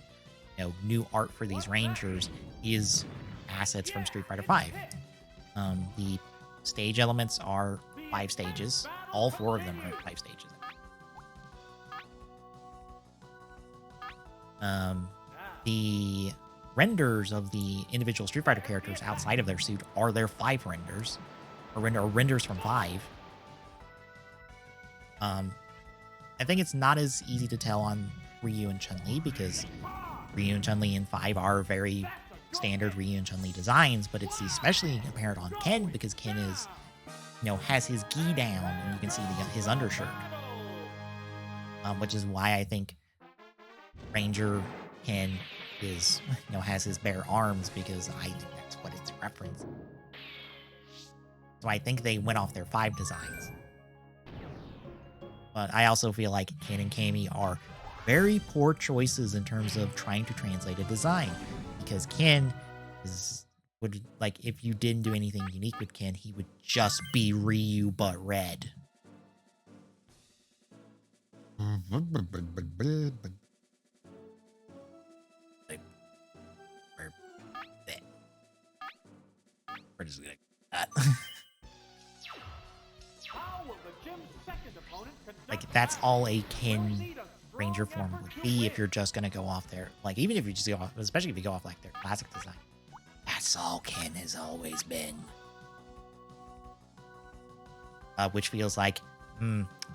new art for these Rangers is assets from Street Fighter 5. The stage elements are 5 stages. All 4 of them are 5 stages. The renders of the individual Street Fighter characters outside of their suit are their 5 renders, or renders from 5. I think it's not as easy to tell on Ryu and Chun-Li because Ryu and Chun-Li in 5 are very standard Ryu and Chun-Li designs, but it's especially apparent on Ken because Ken is, has his gi down and you can see his undershirt, which is why I think Ranger Ken is, has his bare arms because I think that's what it's referenced. So I think they went off their 5 designs. But I also feel like Ken and Kami are very poor choices in terms of trying to translate a design. Because Ken would, like, if you didn't do anything unique with Ken, he would just be Ryu but red. We're just gonna that. How will the gym's second opponent conduct Like, that's all a We'll Ken need a Ranger strong form effort would to be win. if you're just gonna go off their, like, even if you just go off, especially if you go off like their classic design. That's all Ken has always been. Which feels like,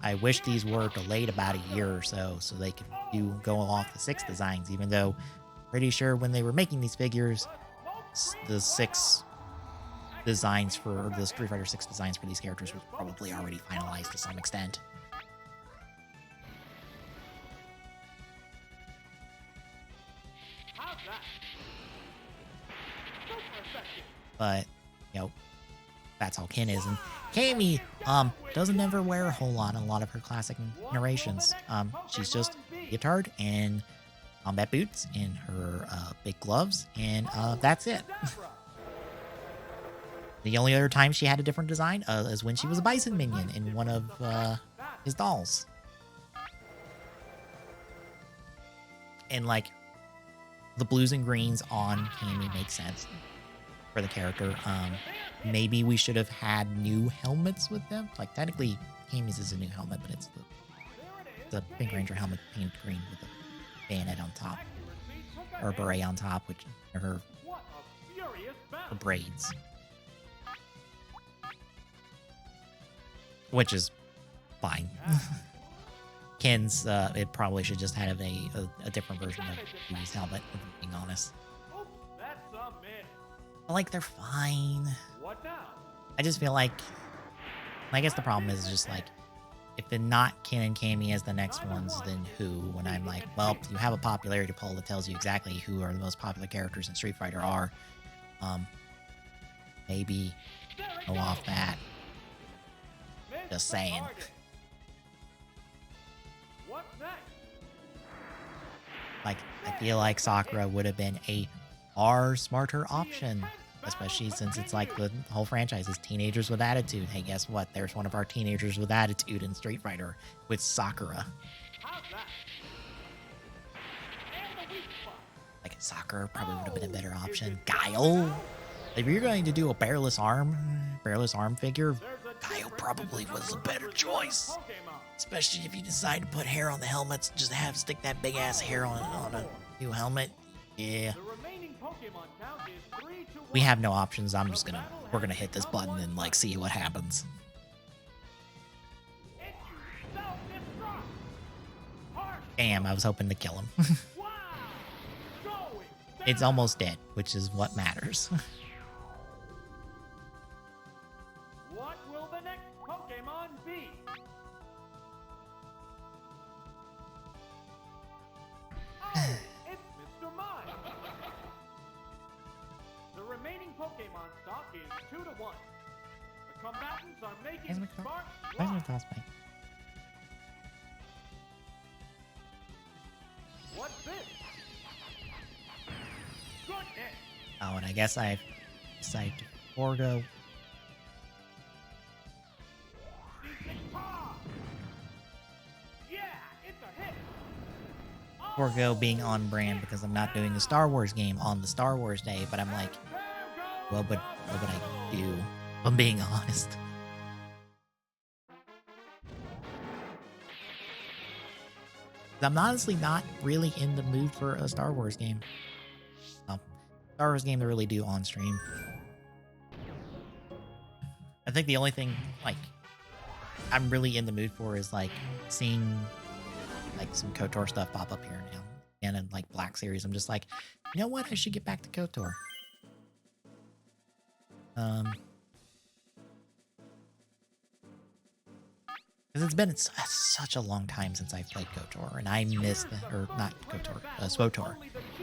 I wish these were delayed about a year or so they could go off the 6 designs, even though pretty sure when they were making these figures, the 6 designs for the Street Fighter 6 designs for these characters was probably already finalized to some extent. How's that? Super effective. But, that's all Ken is. And Kami, doesn't ever wear a whole lot in a lot of her classic narrations. She's just guitared and combat boots and her big gloves, and that's it. Zebra. The only other time she had a different design is when she was a Bison minion in one of his dolls. And, like, the blues and greens on Kami make sense for the character. Maybe we should have had new helmets with them. Like, technically, Kami's is a new helmet, but it's the Pink Ranger helmet painted green with a bayonet on top, or a beret on top, which are her What for braids. Which is fine. Ken's, it probably should just have a different version of Yui's helmet, if I'm being honest. Oops, that's a miss. But, like, they're fine. What now? I just feel like, I guess the problem is just, like, if they're not Ken and Cammy as the next ones, then who? When I'm like, well, you have a popularity poll that tells you exactly who are the most popular characters in Street Fighter are. Maybe go off that. Just saying. What next? Like, I feel like Sakura would have been a far smarter option, especially since it's like the whole franchise is teenagers with attitude. Hey, guess what? There's one of our teenagers with attitude in Street Fighter with Sakura. How's that? And the weak spot. Like, Sakura probably would have been a better option. Guile? If you're going to do a barreless arm figure, Guile probably was a better choice. Especially if you decide to put hair on the helmets, just stick that big ass hair on a new helmet. Yeah. The remaining Pokemon count is 3 to 1. We have no options. We're gonna hit this button and like see what happens. Damn, I was hoping to kill him. Wow! Going It's almost dead, which is what matters. What will the next Pokemon be? Oh, it's Mr. Mime. The remaining Pokemon stock is 2 to 1. The combatants are making smart Where's my swaps. toss mic? What's this? Goodness! Oh, and I guess I've decided to forego Decent paw! Yeah, it's a hit! forego being on brand because I'm not doing a Star Wars game on the Star Wars day, but I'm like, what would I do? If I'm being honest. I'm honestly not really in the mood for a Star Wars game. Star Wars game to really do on stream. I think the only thing like I'm really in the mood for is like seeing like some KOTOR stuff pop up here now. And in like Black Series, I'm just like, you know what? I should get back to KOTOR. Because it's been such a long time since I've played KOTOR, and I miss or not KOTOR, SWOTOR.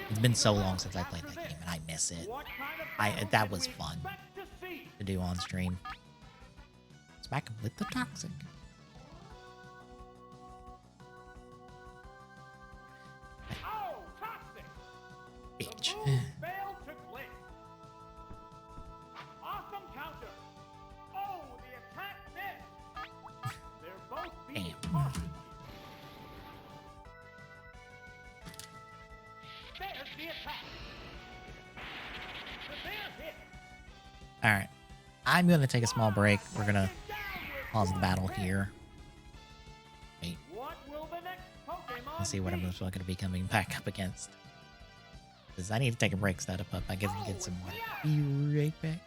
It's been so long since I played that game, and I miss it. That was fun to do on stream. Smack him with the toxic. Oh, toxic! Bitch. The move failed to click. Awesome counter. Oh, the attack missed. They're both being Damn. cautious here. There's the attack. The bear hit. Alright. I'm going to take a small break. We're going to pause the battle here. Wait, What will the next Pokemon and see what I'm be? going to be coming back up against. Because I need to take a break, set up. I guess get some water. Be right back.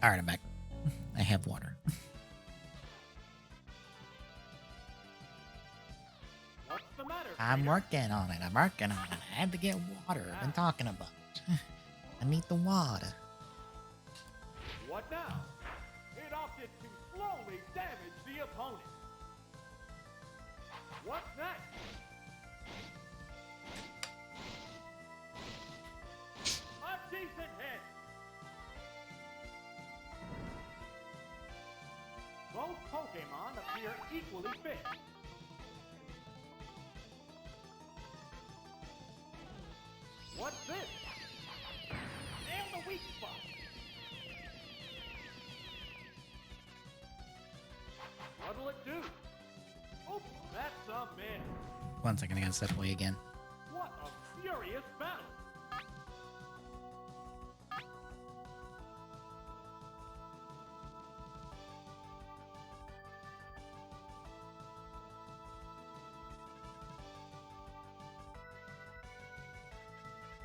All right, I'm back. I have water. What's the matter, I'm trainer? working on it. I'm working on it. I had to get water. I've been talking about it. I need the water. What now? It opted to slowly damage the opponent. What's next? A decent hit. Both Pokemon appear equally fit. What's this? Nail the weak spot. What'll it do? Oops, that's a miss. 1 second, I gotta step away again. What a furious battle.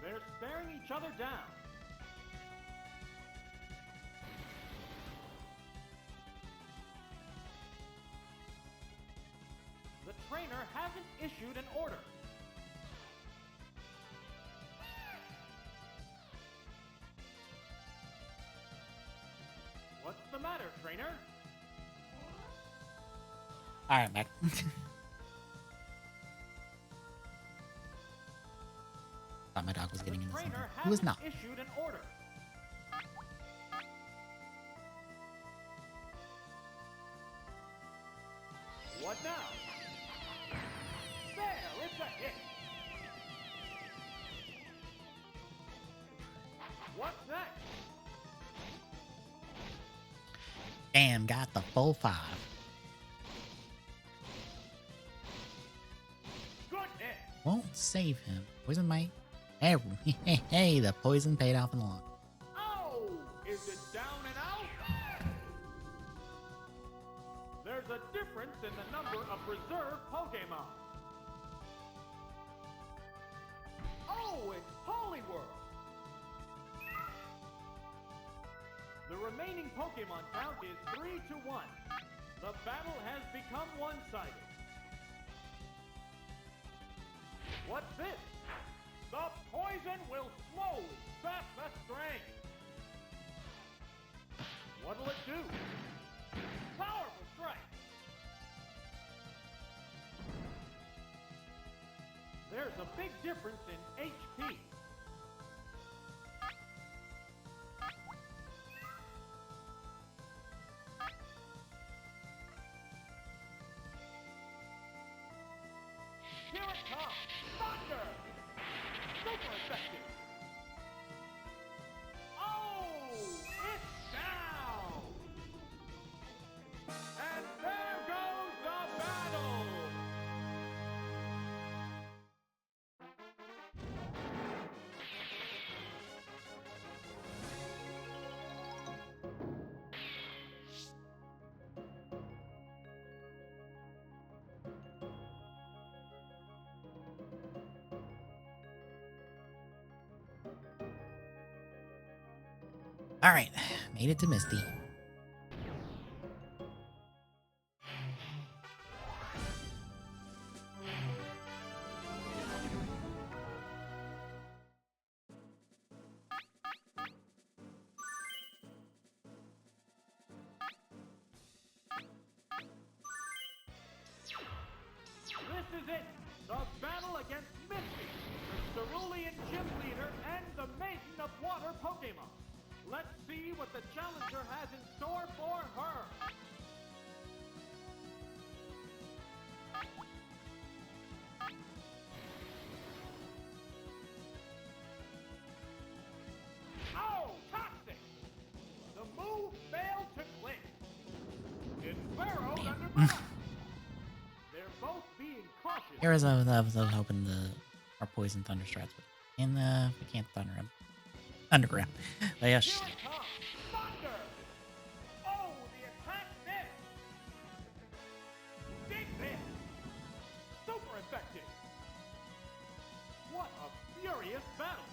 They're staring each other down. The trainer hasn't issued an order. What's the matter, trainer? All right, back. Thought my dog was getting into something. He was not. Issued an order. What now? There, it's a hit. What's next? Damn, got the full 5. Good hit. Won't save him. Poison might. Hey, the poison paid off in the long. Oh, is it down and out? There's a difference in the number of reserve Pokemon. Oh, it's Poliwhirl. The remaining Pokemon count is 3-1. The battle has become one-sided. What's this? The poison will slowly sap the strength. What'll it do? Powerful strike. There's a big difference in HP. Here it comes. Thunder! Super effective. Oh, it's down. And there goes the battle. All right, made it to Misty. This is it. The battle against Misty, the Cerulean Gym Leader, and the Maiden of Water Pokemon. Let's see what the challenger has in store for her. Oh, toxic! The move failed to click. It's burrowed underground. They're both being cautious. Here is I was hoping our poison thunder strats would. And we can't thunder him. Underground. But yeah, Here it comes. Thunder! Oh, the attack missed. Big hit. Super effective. What a furious battle.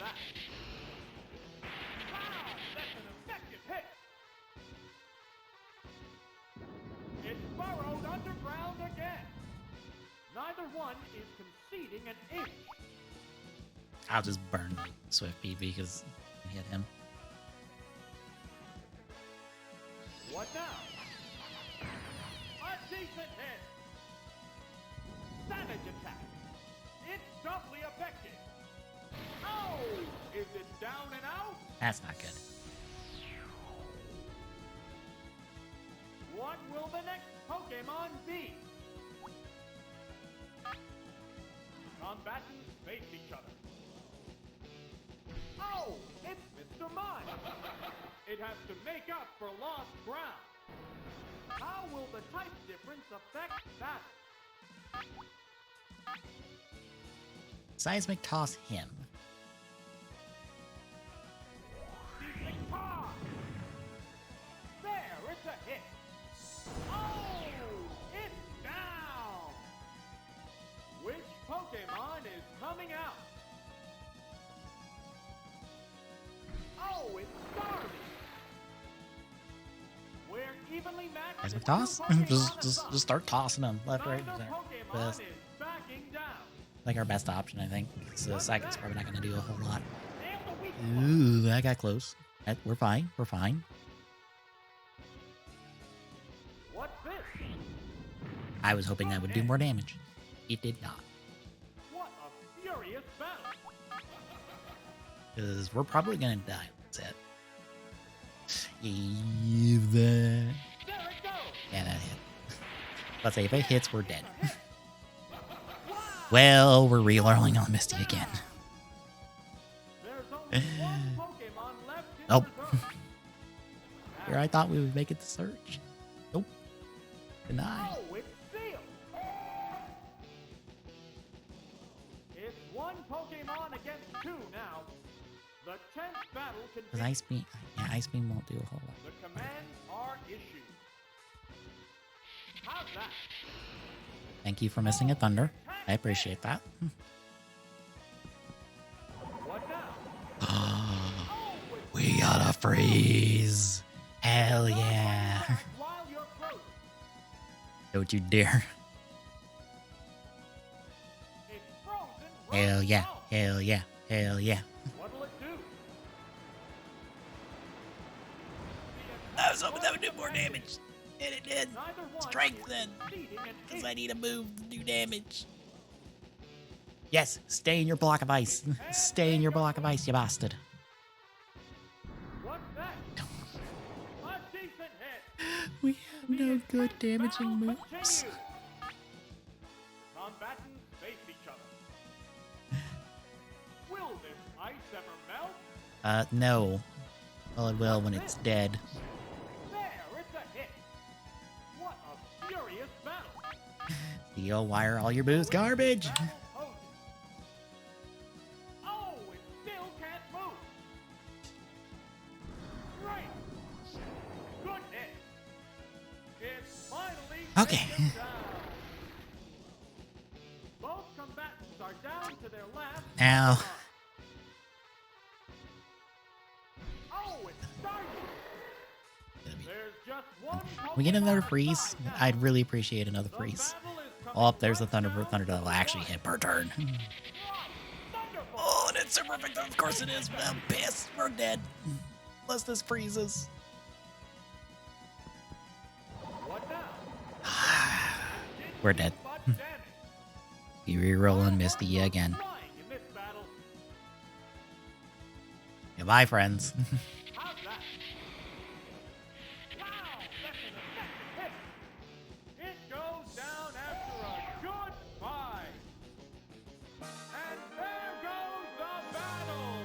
that? Wow, that's an effective hit. It's burrowed underground again. Neither one is conceding an inch. I'll just burn Swift BB because I hit him. What now? A decent hit. Savage attack. It's doubly effective. Oh! Is it down and out? That's not good. What will the next Pokemon be? Combatants face each other. Oh! It's Mr. Mime. It has to make up for lost ground. How will the type difference affect battle? Seismic toss him. Seismic toss! There, it's a hit. Oh! It's down! Which Pokemon is coming out? Oh, it's Starmie! We're evenly matched. Seismic at toss? two Pokemon just above. start tossing them left, right, Neither center. Pokemon Best. is backing down. Like our best option, I think. So Psychic's probably not going to do a whole lot. Nail the weak spot. Ooh, that got close. We're fine. We're fine. What's this? I was hoping that would do more damage. It did not. What a furious battle! Because we're probably going to die. That's it. Leave that. There it goes! Yeah, that hit. Let's say if it hits, we're dead. A hit. Wow! Well, we're re-rolling on Misty again. There's only one Pokemon left in Nope. reserve. Here I thought we would make it to search. Nope. Denied. Oh, it's sealed! It's one Pokemon against two now. The 10th battle Because continues. Ice Beam, yeah, Ice Beam won't do a whole lot. The commands are issued. How's that? Thank you for missing a Thunder. I appreciate that. What now? Oh, Oh, it's we got a freeze. Hell yeah. while you're frozen. Don't you dare. It's frozen right Hell yeah. now. Hell yeah. Hell yeah. What'll it do? I was hoping that would do more damage. And it did. Neither one Strength is then. conceding an Because inch. I need a move to do damage. Yes, stay in your block of ice. Stay in your block of ice, you bastard. What's that? A decent hit. We have no good damaging Battle moves. continues. Combatants face each other. Will this ice ever melt? No. Well, it will when it's dead. There, it's a hit. What a furious battle. Steel wire all your moves garbage. Battle poses. Oh, it still can't move. Great. Good hit. It's finally Okay. taken down. Both combatants are down to their last. Ow. Pokemon. Oh, it's starting. There's just one. We get another Pokemon freeze. aside now. I'd really appreciate another The freeze. battle is coming Oh, there's the right Thunder. down Thunder to will the actually wire. hit per turn. Wonderful. Oh, and it's super effective. Of course it is. But I'm pissed. We're dead. Unless this freezes. What now? We're dead. Much damage. We re-rolling Misty again. Flying in this battle. Goodbye, friends. How's that? Wow, that's an effective hit. It goes down after a good fight. And there goes the battle.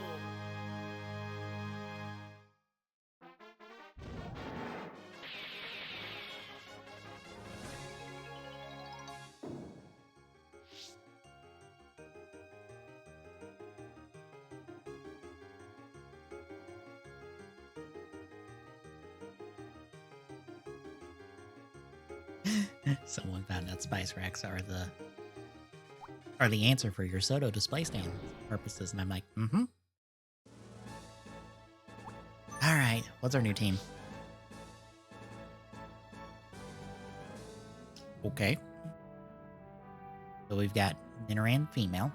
Someone found out spice racks are the answer for your Soto display stand purposes, and I'm like, All right, what's our new team? Okay. So we've got Nidoran female.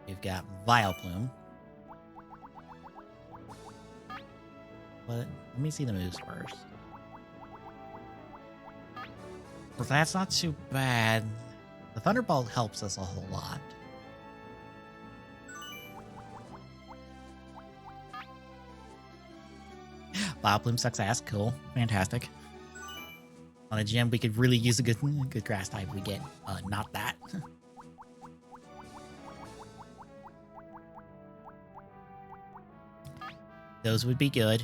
We've got Vileplume. Let me see the moves first. Well, that's not too bad. The Thunderbolt helps us a whole lot. Vileplume sucks ass. Cool. Fantastic. On a gym, we could really use a good grass type. We get not that. Those would be good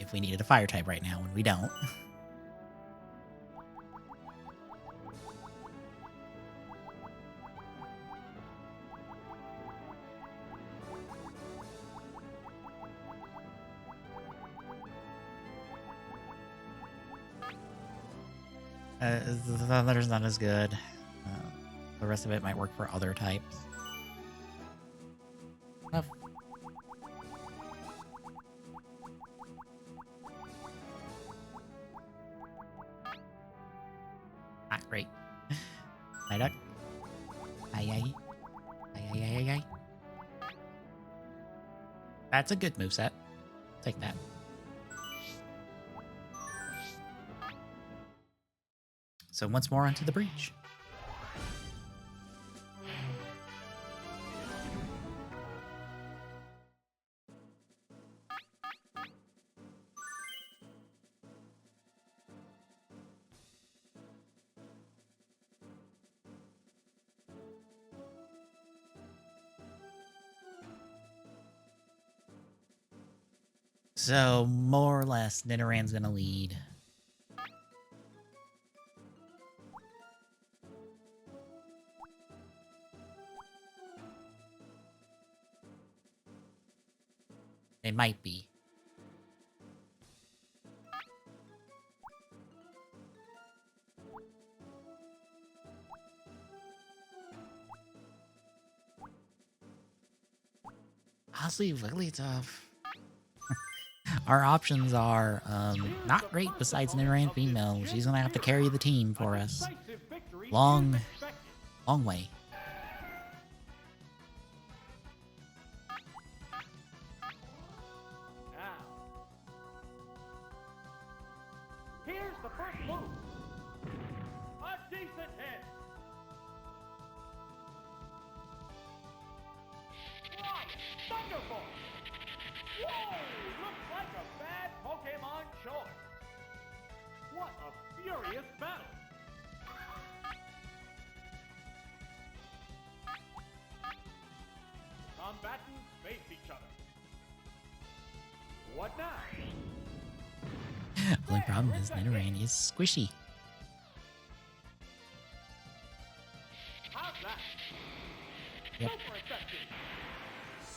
if we needed a fire type right now, and we don't. The Thunder's not as good. The rest of it might work for other types. Oh. Ah, great. Hi, duck. Aye. That's a good moveset. Take that. So once more onto the breach. So more or less, Nidoran's gonna lead. It might be. Honestly, really tough. Our options are not great besides Nidoran female. She's gonna have to carry the team for us. Long way. Here's the first move. A decent hit. Right, Thunderbolt. Whoa, looks like a bad Pokemon choice. What a furious battle. Combatants face each other. What now? The only problem is Nidoran is squishy. How's that? Yep. Super effective.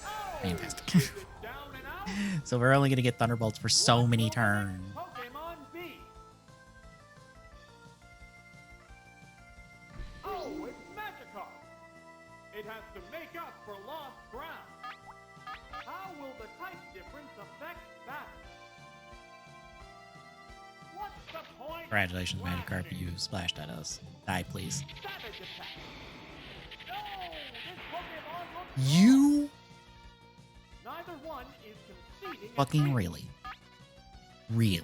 Oh, Fantastic. is it down and out? So we're only gonna get Thunderbolts for so What many will the next turns. Pokemon be? Oh, it's Magikarp. It has to make up for lost ground. How will the type difference affect that? What's the point? Congratulations, of Magikarp. slashing? You splashed at us. Die, please. Savage attack. No, this Pokemon looks You Neither one is conceding. fucking really. Really.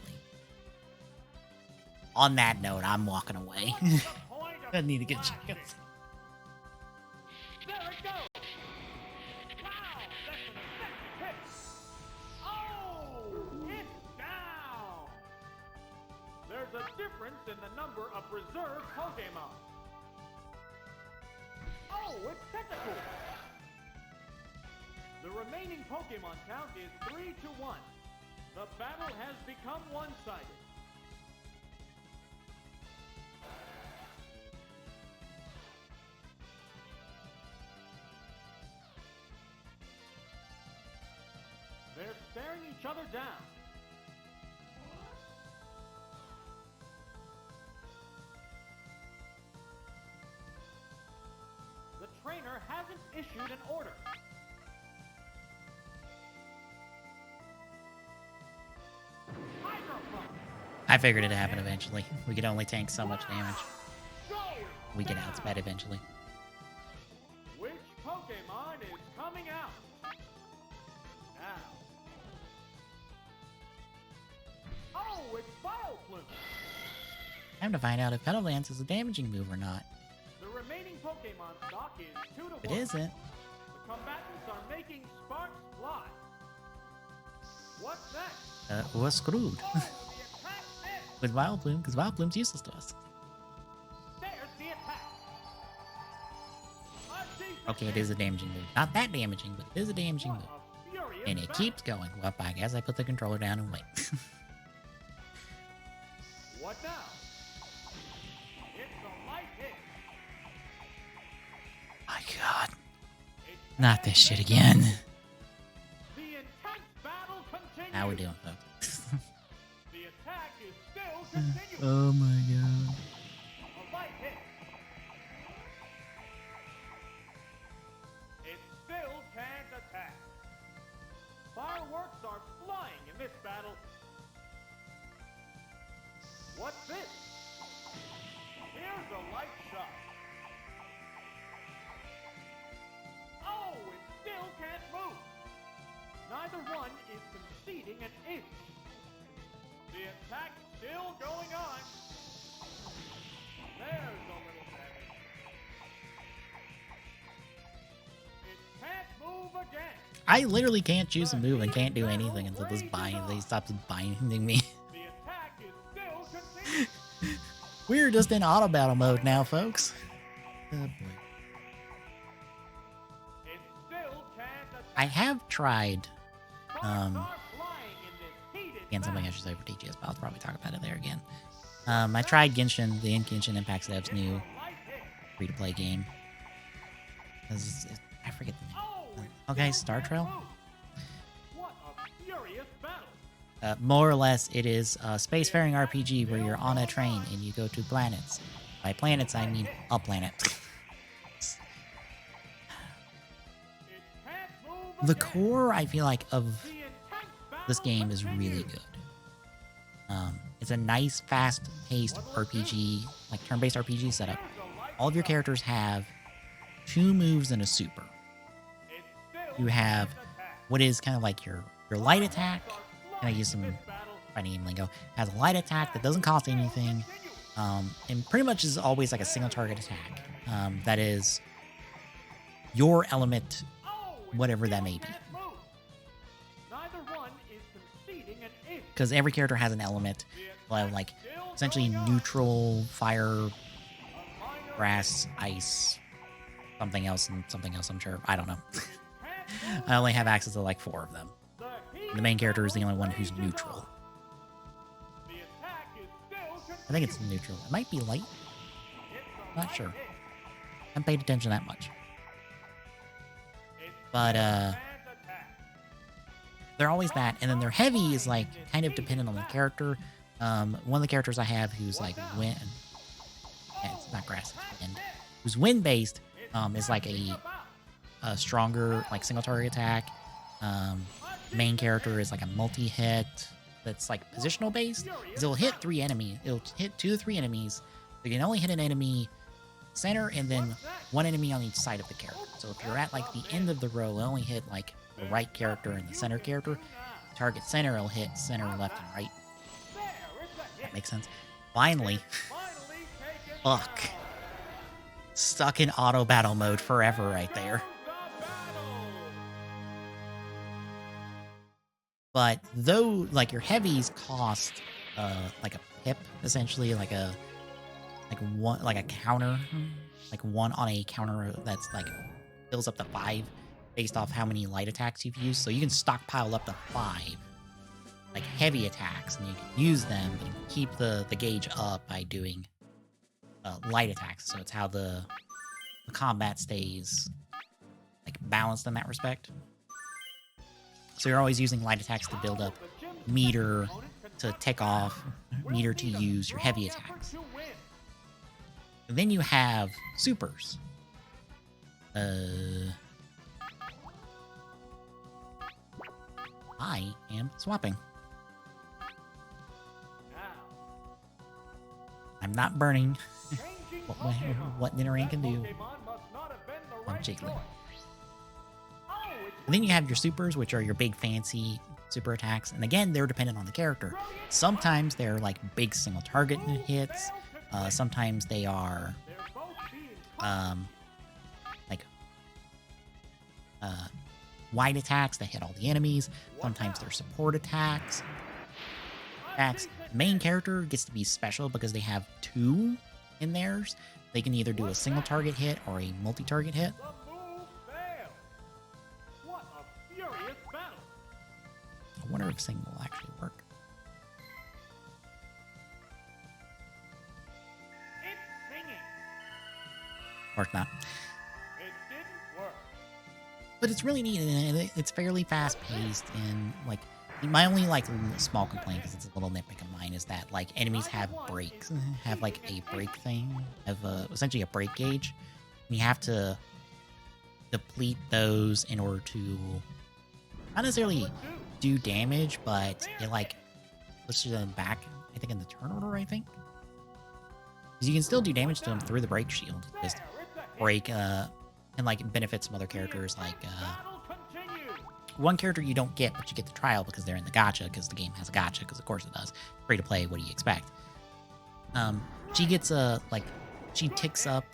On that note, I'm walking away. I need to get chickens. There it goes. Wow, that's an effective hit. Oh, it's down. There's a difference in the number of reserve Pokemon. Oh, it's Tentacool. The remaining Pokemon count is 3-1. The battle has become one-sided. They're staring each other down. The trainer hasn't issued an order. Hydro Pump. I figured it'd happen eventually. We could only tank so much damage. Go! We get outsped eventually. Which Pokemon is coming out? Now. Oh, it's Bioflume. Time to find out if Petal Dance is a damaging move or not. The remaining Pokemon stock is 2 to 1. If it isn't, The combatants are making sparks fly. What's next? we're screwed. Oh, the attack missed. With Vileplume, because Vileplume's useless to us. There's the attack. Okay, it is a damaging move. Not that damaging, but it is a damaging What move. a furious And it battle. keeps going. Well, I guess I put the controller down and wait. What now? It's a light hit. My god. It Not this shit again. The intense battle continues. How we doing, folks? The attack is still continuing. Oh my god. A light hit. It still can't attack. Fireworks are flying in this battle. What's this? Here's a light shot. Oh, it still can't move. Neither one is conceding an inch. The attack's still going on. There's a little damage. It can't move again. I literally can't choose a move and can't do anything until this they stops binding me. The attack is still continuing. We're just in auto battle mode now, folks. Oh boy. It still can't attack. I have tried, Sparks are flying in this heated again, something I battle. should say for TGS, but I'll probably talk about it there again. I tried Genshin, the Genshin Impact Dev's It's new a light hit. free-to-play game. I forget the name. Oh, it Okay, still Star can't Trail? move. What a furious battle. More or less, it is a spacefaring RPG where you're on a train and you go to planets. By planets, I mean a planet. It can't move The again. core, I feel like, of The intense battle this game is really continues. good. It's a nice, fast-paced RPG, like turn-based RPG setup. There's a light All of your shot. characters have 2 moves and a super. It still You have can't attack. what is kind of like your light attack. Fireworks are Can I flying use some in this battle. fighting lingo? Has a light attack that doesn't cost anything, and pretty much is always like a single target attack. That is your element, Oh, it whatever that still may be. can't move. Neither one is conceding an inch. Because every character has an element, The well, attack like still essentially going on. neutral, fire, A minor grass, ice, something else, and something else. I'm sure. I don't know. It can't move. I only have access to like 4 of them. The heat The main character is the only battle one who's rages neutral. on. The attack is still I think it's continuing. neutral. It might be light. It's a Not light sure. hit. Haven't paid attention that much. It But, still can't attack. They're always that, and then their heavy is like kind of dependent on the character. One of the characters I have who's like wind, yeah, it's not grass, it's wind, who's wind based, is like a stronger like single target attack. Main character is like a multi-hit that's like positional based. 'Cause it'll hit 3 enemies. It'll hit 2 to 3 enemies. You can only hit an enemy center and then 1 enemy on each side of the character. So if you're at like the end of the row, it'll only hit like the right character and the center character. Target center, it'll hit center, left, and right. There, it's a hit. That makes sense. Finally, Finally taken fuck. down. Stuck in auto battle mode forever right there. The battle. But though, like your heavies cost, like a pip essentially, like a counter, like 1 on a counter that's like fills up to 5 based off how many light attacks you've used. So you can stockpile up to 5 like heavy attacks, and you can use them, but you can keep the gauge up by doing light attacks. So it's how the combat stays like balanced in that respect. So you're always using light attacks to build up meter to take off, meter to use your heavy attacks. And then you have supers. I am swapping. Now, I'm not burning changing what, Pokemon. what Nidoran can That do Pokemon must not have been the on right Jiggly. choice. Oh, it's And then you have your supers, which are your big fancy super attacks. And again, they're dependent on the character. Sometimes they're like big single target hits. Sometimes they are they're both being like wide attacks that hit all the enemies. Sometimes they're support attacks. The main character gets to be special because they have two in theirs. They can either do a single target hit or a multi-target hit. The move failed. What a furious battle. I wonder if Sing will actually work. It's singing. Of course not. It didn't work. But it's really neat, and it's fairly fast-paced, and, like, my only, like, small complaint, because it's a little nitpick of mine, is that, like, enemies have breaks, have, like, a break thing, have essentially a break gauge, and you have to deplete those in order to, not necessarily do damage, but it, like, pushes them back, I think, in the turn order, I think? Because you can still do damage to them through the break shield, just break, and, like, benefit some other characters, like, Battle continues. one character you don't get, but you get the trial because they're in the gacha, because the game has a gacha, because of course it does. Free to play, what do you expect? She gets she ticks up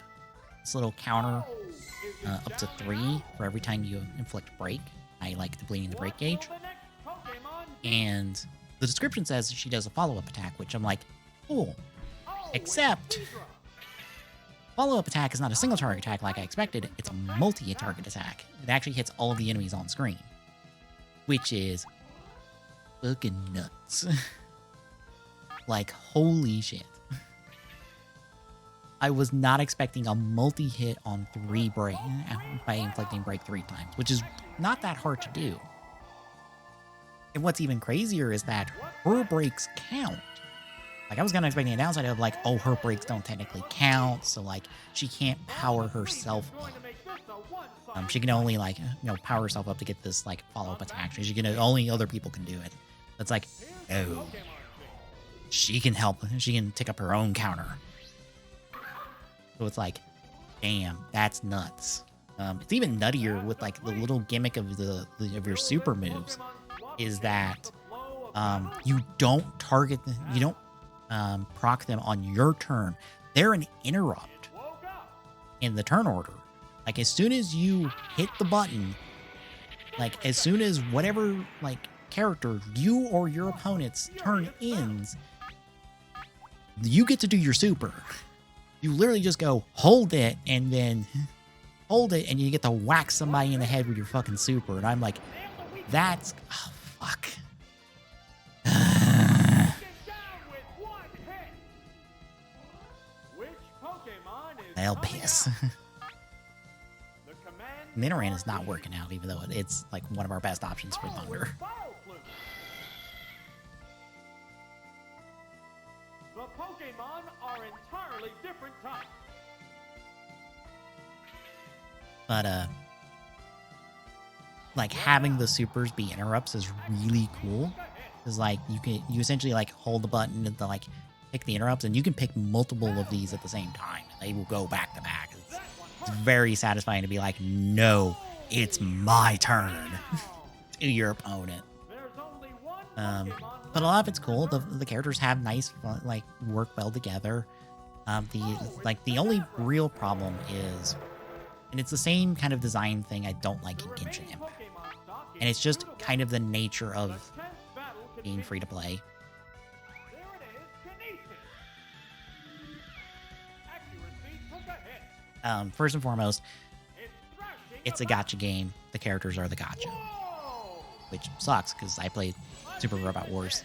this little counter up to 3 for every time you inflict break. I like depleting the break gauge. The next Pokemon. And the description says she does a follow-up attack, which I'm like, cool. Oh, Except, it's Tidra. follow-up attack is not a single target attack like I expected, it's a multi-target attack. It actually hits all of the enemies on screen. Which is fucking nuts. Like, holy shit. I was not expecting a multi-hit on 3 break by inflicting break 3 times, which is not that hard to do. And what's even crazier is that her breaks count. Like, I was kind of expecting a downside of, like, oh, her breaks don't technically count, so, like, she can't power herself up. Going to make this a one-sided She can only, like, power herself up to get this, like, follow-up attack. Only other people can do it. It's like, Here's the oh, Pokemon thing. she can help. She can tick up her own counter. So it's like, damn, that's nuts. It's even nuttier with, like, the little gimmick of your super moves is that you don't target, you don't proc them on your turn. They're an interrupt Woke up. in the turn order. Like, as soon as you hit the button, like, as soon as whatever, like, character you or your opponent's turn ends, you get to do your super. You literally just go, hold it, and then hold it, and you get to whack somebody in the head with your fucking super. And I'm like, that's, oh, fuck. Get down with one hit. Which Pokemon is I'll coming piss. out? The command Nidoran is not working out, even though it's, like, one of our best options for Thunder. The Pokemon are entirely different types. But, like, having the supers be interrupts is really cool. Because, like, you essentially, like, hold the button and, like, pick the interrupts, and you can pick multiple of these at the same time. They will go back to back. It's very satisfying to be like, no, it's my turn to your opponent. There's only one Pokemon But a lot of it's cool. The characters have nice, fun, like, work well together. The only real problem is, and it's the same kind of design thing I don't like in Genshin Impact. Pokemon stock And it's just suitable. kind of the nature of The 10th battle being continues. free to play. There it is, Kinesis. Accuracy took a hit. First and foremost, It's thrashing it's a about. gacha game. The characters are the gacha, Whoa! which sucks because I played Super Robot Wars,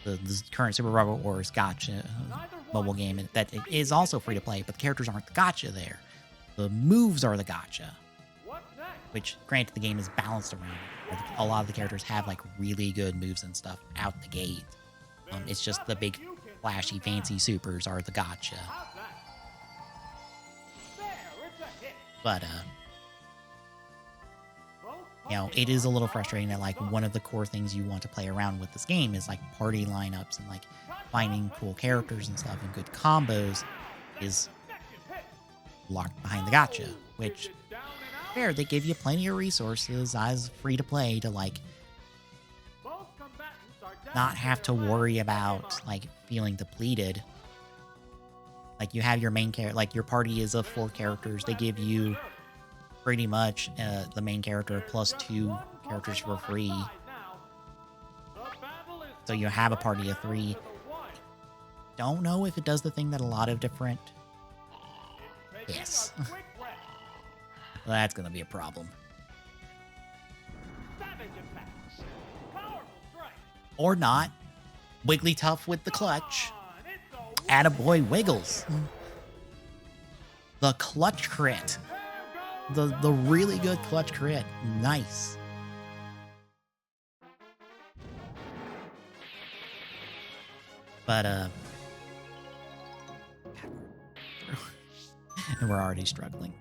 the current Super Robot Wars gacha mobile game, and that it is also free to play, but the characters aren't the gacha there. The moves are the gacha, What's next? which, granted, the game is balanced around it. A lot of the characters have, like, really good moves and stuff out the gate. It's just the big, flashy, fancy supers are the gacha. How's that? There, it's a hit. But, you know, it is a little frustrating that like one of the core things you want to play around with this game is like party lineups and like finding cool characters and stuff and good combos is locked behind the gotcha, which fair, they give you plenty of resources as free to play to like not have to worry about like feeling depleted. Like you have your main character, like your party is of 4 characters. They give you pretty much the main character plus 2 characters for free. So you have a party of 3. Don't know if it does the thing that a lot of different... Yes. That's gonna be a problem. Or not. Wigglytuff with the clutch. Attaboy Wiggles. The clutch crit. The really good clutch crit. Nice. But, and we're already struggling.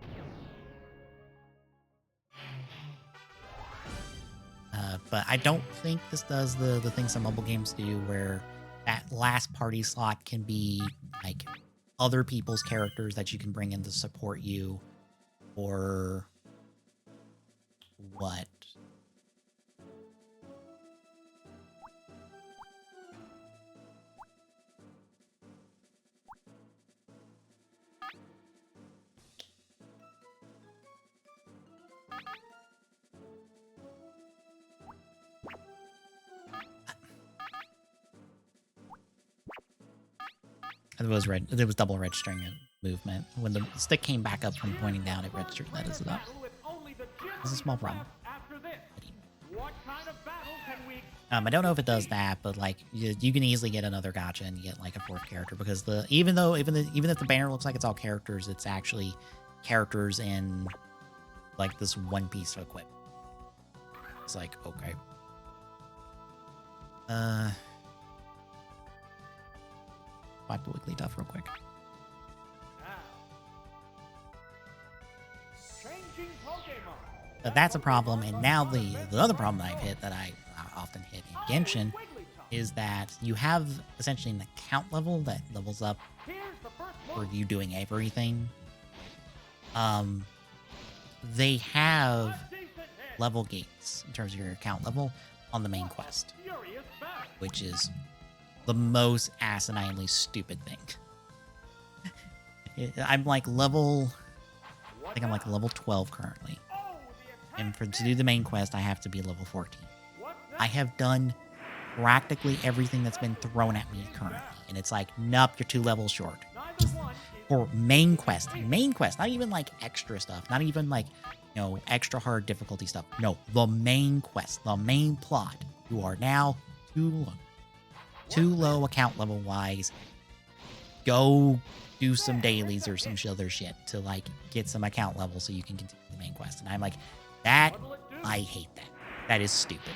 But I don't think this does the thing some mobile games do where that last party slot can be like other people's characters that you can bring in to support you, or what? It was red. It was double registering a movement. When the stick came back up from pointing down, it registered that as it up. It's a small problem. I don't know if it does that, but like you can easily get another gotcha and you get like a 4th character, because even if the banner looks like it's all characters, it's actually characters in like this one piece of equipment. It's like, okay. Wipe the Wigglytuff real quick. But that's a problem, and now the other problem that I've hit, that I often hit in Genshin, is that you have essentially an account level that levels up for you doing everything. They have level gates in terms of your account level on the main quest, which is the most asininely stupid thing. I'm like level... I think I'm like level 12 currently. And to do the main quest, I have to be level 14. I have done practically everything that's been thrown at me currently. And it's like, nope, you're 2 levels short. For main quest, not even like extra stuff, not even like, you know, extra hard difficulty stuff. No, the main quest, the main plot. You are now too low account level wise. Go do some dailies or some other shit to like get some account level so you can continue the main quest. And I'm like, I hate that. That is stupid.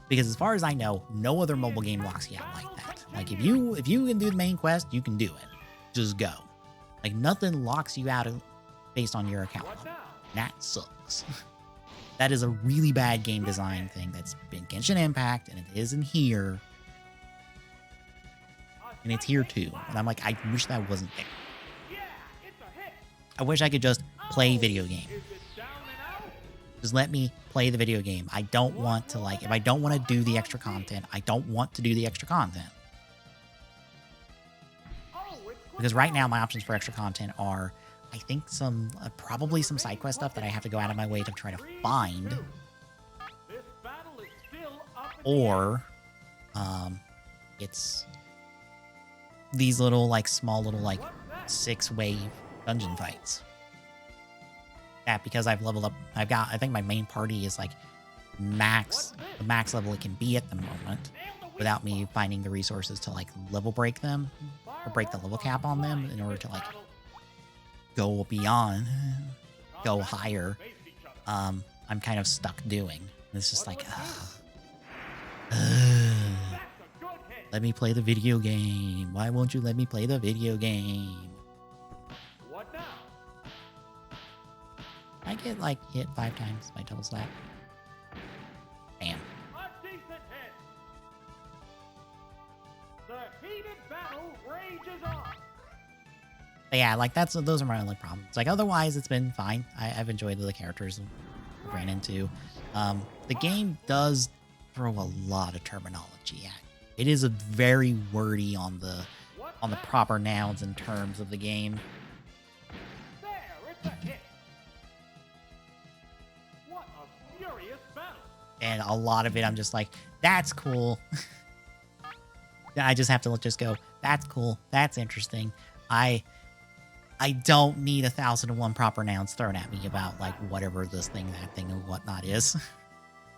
Because as far as I know, no other mobile game locks you out like that. Like if you can do the main quest, you can do it. Just go. Like nothing locks you out based on your account level. That sucks. That is a really bad game design thing that's been Genshin Impact, and it isn't here. And it's here too. And I'm like, I wish that wasn't there. I wish I could just play video game. Just let me play the video game. I don't want to, like, if I don't want to do the extra content, I don't want to do the extra content. Because right now my options for extra content are, I think probably some side quest stuff that I have to go out of my way to try to find. Or, it's these little, like, small little, like, 6-wave dungeon fights. That, because I've leveled up, I think my main party is, like, the max level it can be at the moment, without me finding the resources to, like, level break them, or break the level cap on them, in order to, like, go beyond, go higher. I'm kind of stuck doing. It's just like, let me play the video game. Why won't you let me play the video game? I get like hit 5 times by double slap? Bam. A decent hit. The heated battle rages on. But yeah, like those are my only problems. Like otherwise, it's been fine. I've enjoyed the characters I ran into. The game does throw a lot of terminology at. It is a very wordy on the proper nouns and terms of the game. There, it's a hit. What a furious battle. And a lot of it, I'm just like, that's cool. I just have to just go, that's cool. That's interesting. I don't need 1,001 proper nouns thrown at me about like whatever this thing, that thing, and whatnot is.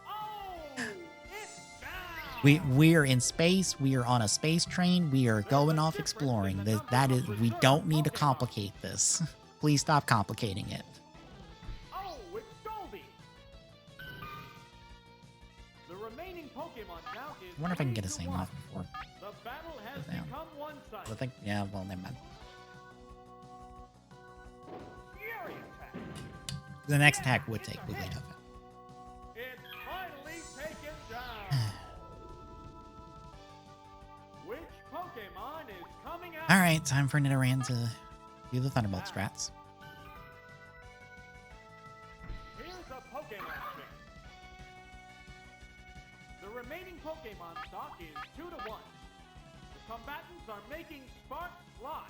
Oh, it's down. We're in space. We are on a space train. We are going off exploring. That is, we don't need to complicate this. Please stop complicating it. Oh, it's Goldie. The remaining Pokemon count is I wonder if I can get a 3 to same 1. off before. The battle has Yeah. become one-sided. I think, yeah, well, never mind. Fury attack. The next attack would take Wiggly Tuff. It's finally taken down. Which Pokemon is coming out? Alright, time for Nidoran to do the Thunderbolt strats. Here's a Pokemon trick. The remaining Pokemon stock is 2 to 1. The combatants are making sparks fly.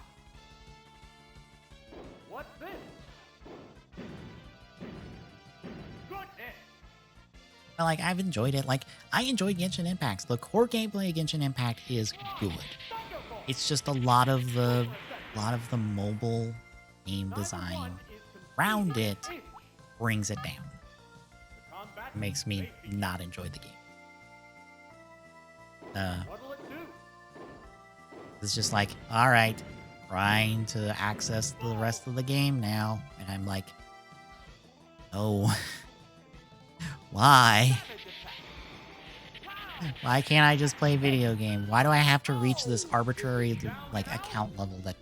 What's this? Goodness! But, like, I've enjoyed it. Like, I enjoy Genshin Impacts. The core gameplay of Genshin Impact is good. Thunderbolt! It's just a lot of the mobile game design around it brings it down. It makes me not enjoy the game. What'll it do? It's just like, all right, trying to access the rest of the game now, and I'm like, oh, why? Why can't I just play video game? Why do I have to reach this arbitrary like account level that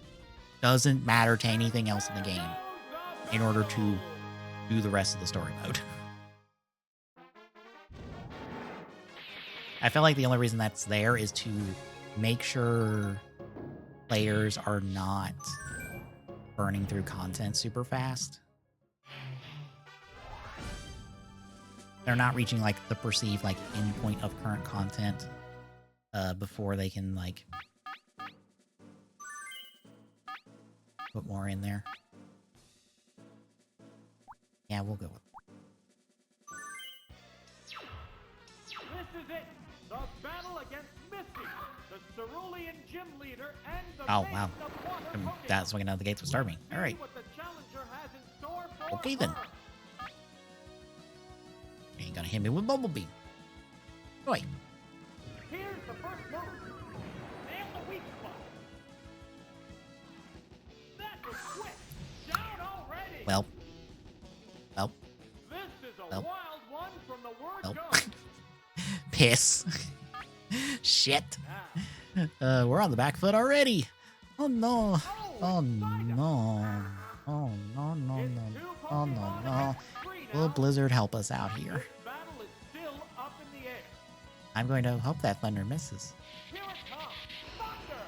doesn't matter to anything else in the game in order to do the rest of the story mode? I feel like the only reason that's there is to make sure players are not burning through content super fast. They're not reaching like the perceived like endpoint of current content before they can like put more in there. Yeah, we'll go with This is it! The battle against Misty, the Cerulean Gym Leader, and the Oh, Maiden wow. of Water Pokemon. That's swinging out the gates with Starmie. See Alright. what the challenger has in store for Okay, then. her. Ain't gonna hit me with Bubble Beam. Boy. Here's the first move. Nail the weak spot. That was quick. Down already. Well. This is a Well. wild one from the word Well. go. Piss. Shit. Now, We're on the back foot already. Oh no. Oh Psyduck. no. Oh no, no, It's no. two Oh no, Pokemon no. against 3 Will now. Blizzard help us out here? This battle is still up in the air. I'm going to hope that Thunder misses. Here it comes. Thunder!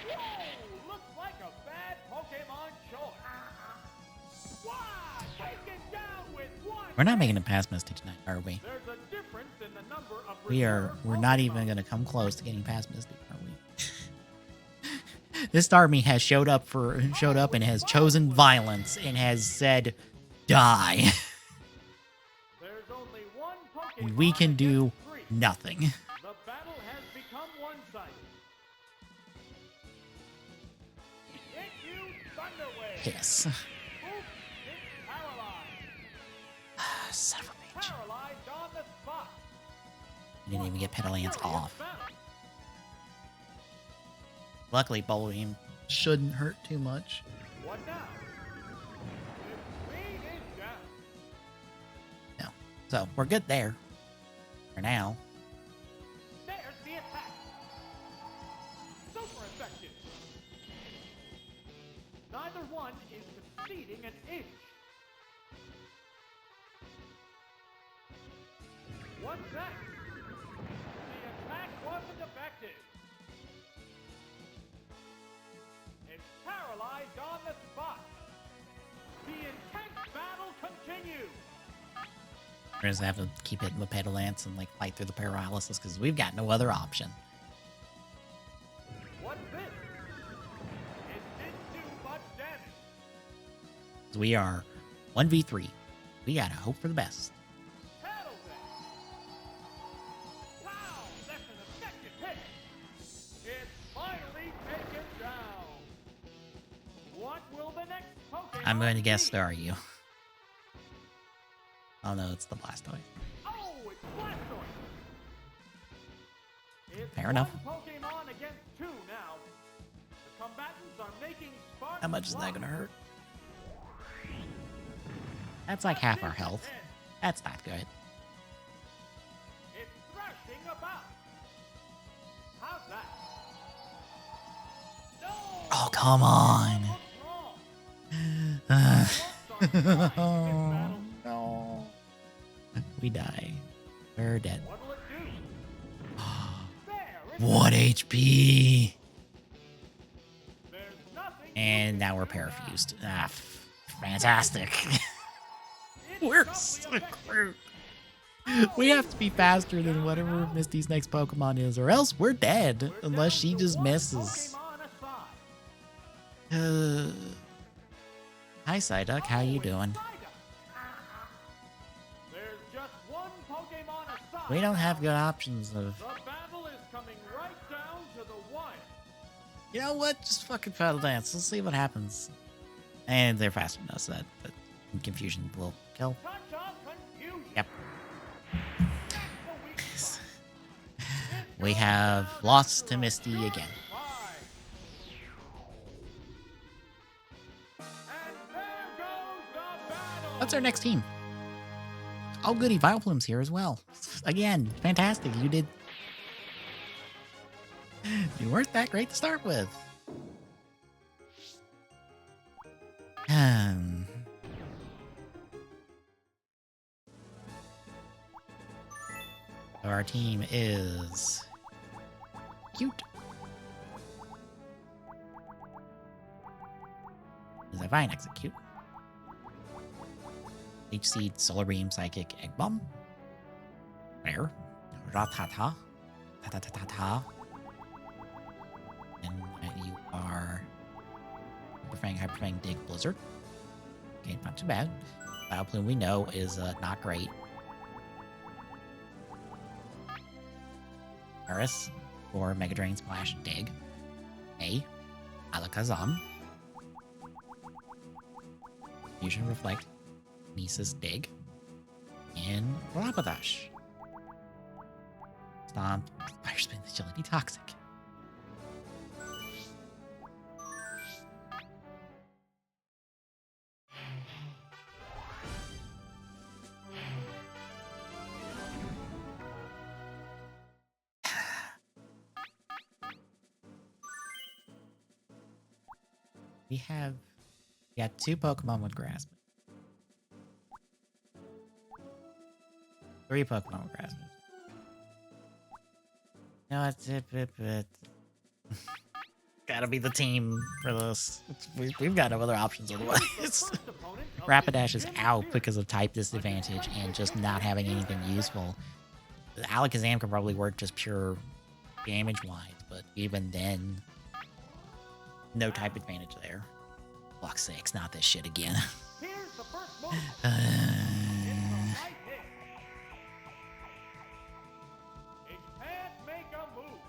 Whoa! Looks like a bad Pokemon choice. Why? Taken down with one. We're not making it past Misty tonight, are we? There's a difference in the number of We're not even going to come close to getting past Misty, are we? This Starmie has showed up and has chosen violence and has said, die. There's only one Pokemon We can do against 3. nothing. The battle has become one-sided. Hit you, Thunder Wave. Piss. Oops, it's paralyzed. Son of a bitch. Paralyzed on the spot. Didn't even get Petalance Furious off. battle. Luckily, Bubble Beam shouldn't hurt too much. What now? The speed is down. No. So, we're good there. For now. There's the attack. Super effective. Neither one is conceding an inch. What's that? The attack wasn't effective. It's paralyzed on the spot. The intense battle continues. We're just gonna have to keep hitting the pedal lance and like fight through the paralysis because we've got no other option. What's this? It didn't do much damage. We are 1v3. We gotta hope for the best. Paddle that. Wow, that's an effective hit. It's finally taken down. What will the next Pokemon I'm going to guess be? Staryu. Oh no, it's the Blastoise. Oh, it's Blastoise. It's Fair enough. one Pokemon against two now. The combatants are making Spartan How much is that block. gonna hurt? That's like half our health. That's not good. It's thrashing about. How's that? No! Oh, come on. What's wrong? Looks are trying in this battle. No. We die. We're dead. What'll it do? There, it's What HP? There's nothing And you now can we're do now. parafused. Ah, fantastic. It's We're doubly so effective. screwed. We have to be faster than whatever Misty's next Pokemon is, or else we're dead. We're Unless down she to just one misses. Pokemon aside. Hi, Psyduck. How you Oh, doing? it's Psyduck. There's just one Pokemon aside. We don't have good options of... The battle is coming right down to the wire. You know what? Just fucking Pedal Dance. Let's see what happens. And they're faster than us. That confusion will kill. Touch of confusion. Yep. That's the weak spot. It We goes have down lost to to a Misty pure again. five. And there goes the battle. What's our next team? Oh, goody. Vileplume's here as well. Again, fantastic. You did... You weren't that great to start with. So our team is... Cute. Is that fine? Execute. Leech Seed, Solar Beam, Psychic, Egg Bomb. Rare. Ratata. Ta-ta-ta-ta-ta. And you are Hyper Fang, Dig, Blizzard. Okay, not too bad. Vileplume we know is not great. Paris for Mega Drain, Splash, Dig. A. Alakazam. Fusion, Reflect, Nisus, Dig. And Rapidash. Stomp, Fire Spin, Agility, Toxic. We got two Pokemon with Grass. 3 Pokemon with Grass. No, it's it. Gotta be the team for this. We've got no other options otherwise. First opponent of Rapidash this is gym out series. because of type disadvantage and just not having anything useful. Alakazam could probably work just pure damage-wise, but even then, no type advantage there. Block 6, not this shit again. Here's the first move. It's the right hit. It can't make a move.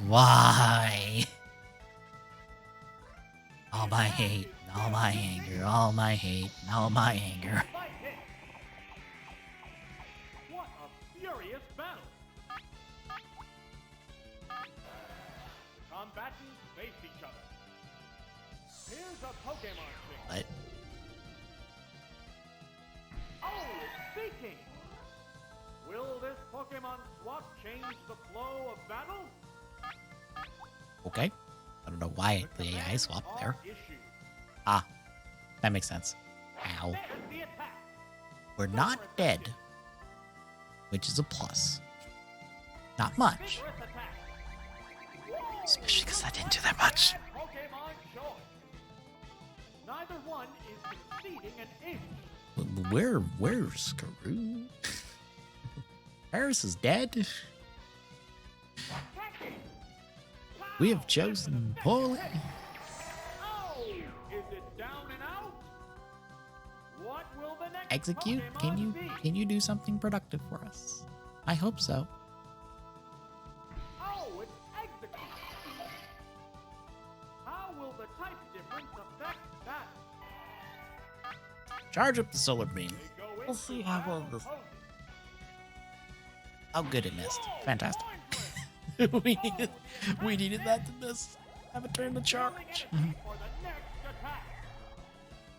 Why? All my hate, all my anger, all my hate, all my anger. Right hit. What a furious battle. Combatants face each other. Here's a Pokemon thing. But Oh, it's Seeking. Will this Pokemon swap change the flow of battle? okay, I don't know why the AI swapped there. Are issued. Ah, that makes sense. Ow. Stand the attack. We're not dead, which is a plus. Not much, Vigorous attack. especially because I didn't do that much. Bad Pokemon choice. Neither one is conceding an inch. We're screwed. Paris is dead. Attacking. We have chosen poorly. Oh, is it down and out? What will the next Execute? Pokemon be? Can you do something productive for us? I hope so. Oh, it's execute. How will the type difference affect that? Charge up the solar beam. They go We'll into see how well battle this. poses. Oh, good, it missed. Whoa, Fantastic. pointless. we needed that to miss. Have a turn to charge. Building energy for the next attack.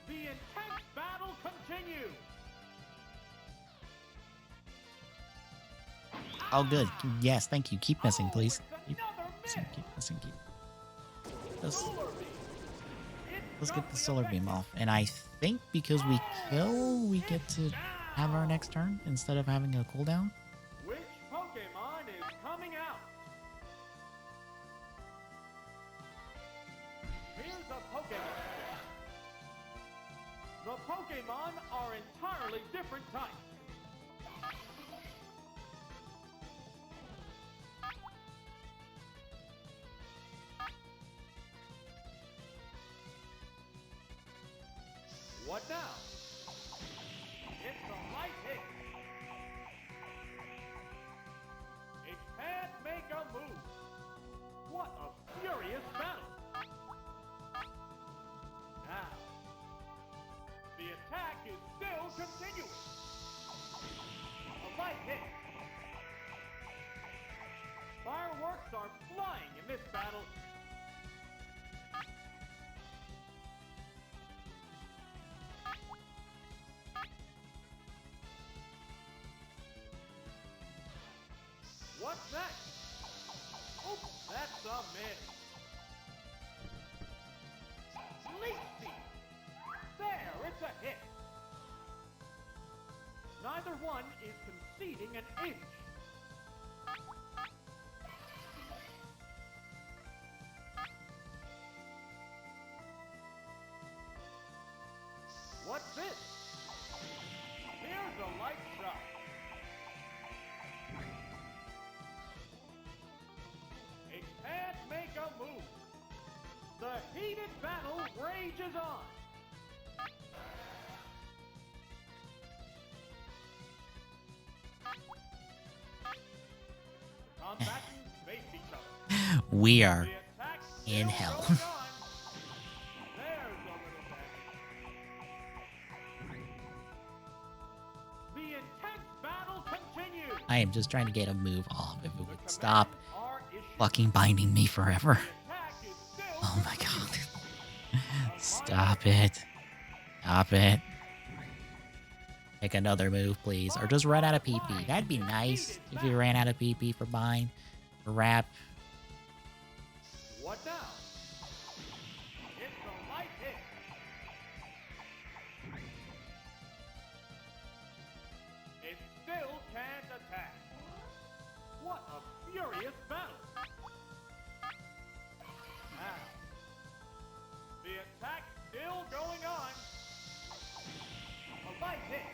The intense battle continues. Oh, good. Yes, thank you. Keep missing, please. Oh, it's Keep another missing, miss. keep missing, keep. Let's, Solar beam. It's let's get the roughly solar beam effective. off. And I think because we kill, we get to have our next turn instead of having a cooldown. Which Pokemon is coming out? Here's a Pokemon. The Pokemon are entirely different types. What now? It's a light hit. It can't make a move. What a furious battle. Now, the attack is still continuing. A light hit. Fireworks are flying in this battle. What's next? Oops, that's a miss. Leafy. There, it's a hit. Neither one is conceding an inch. What's this? Here's a light shot. It can't make a move. The heated battle rages on. The combatants face each other. We are The attack in still hell. going on. There's a little damage. The intense battle continues. I am just trying to get a move off. If it The would stop commands are issued. fucking binding me forever. The attack is still Oh my continuing. god. Stop it. Stop it. Take another move, please. Or just run out of PP. That'd be nice if you ran out of PP for bind. For wrap. What now? It's a light hit. It still can't attack. What a furious battle. Now, the attack still going on. A light hit.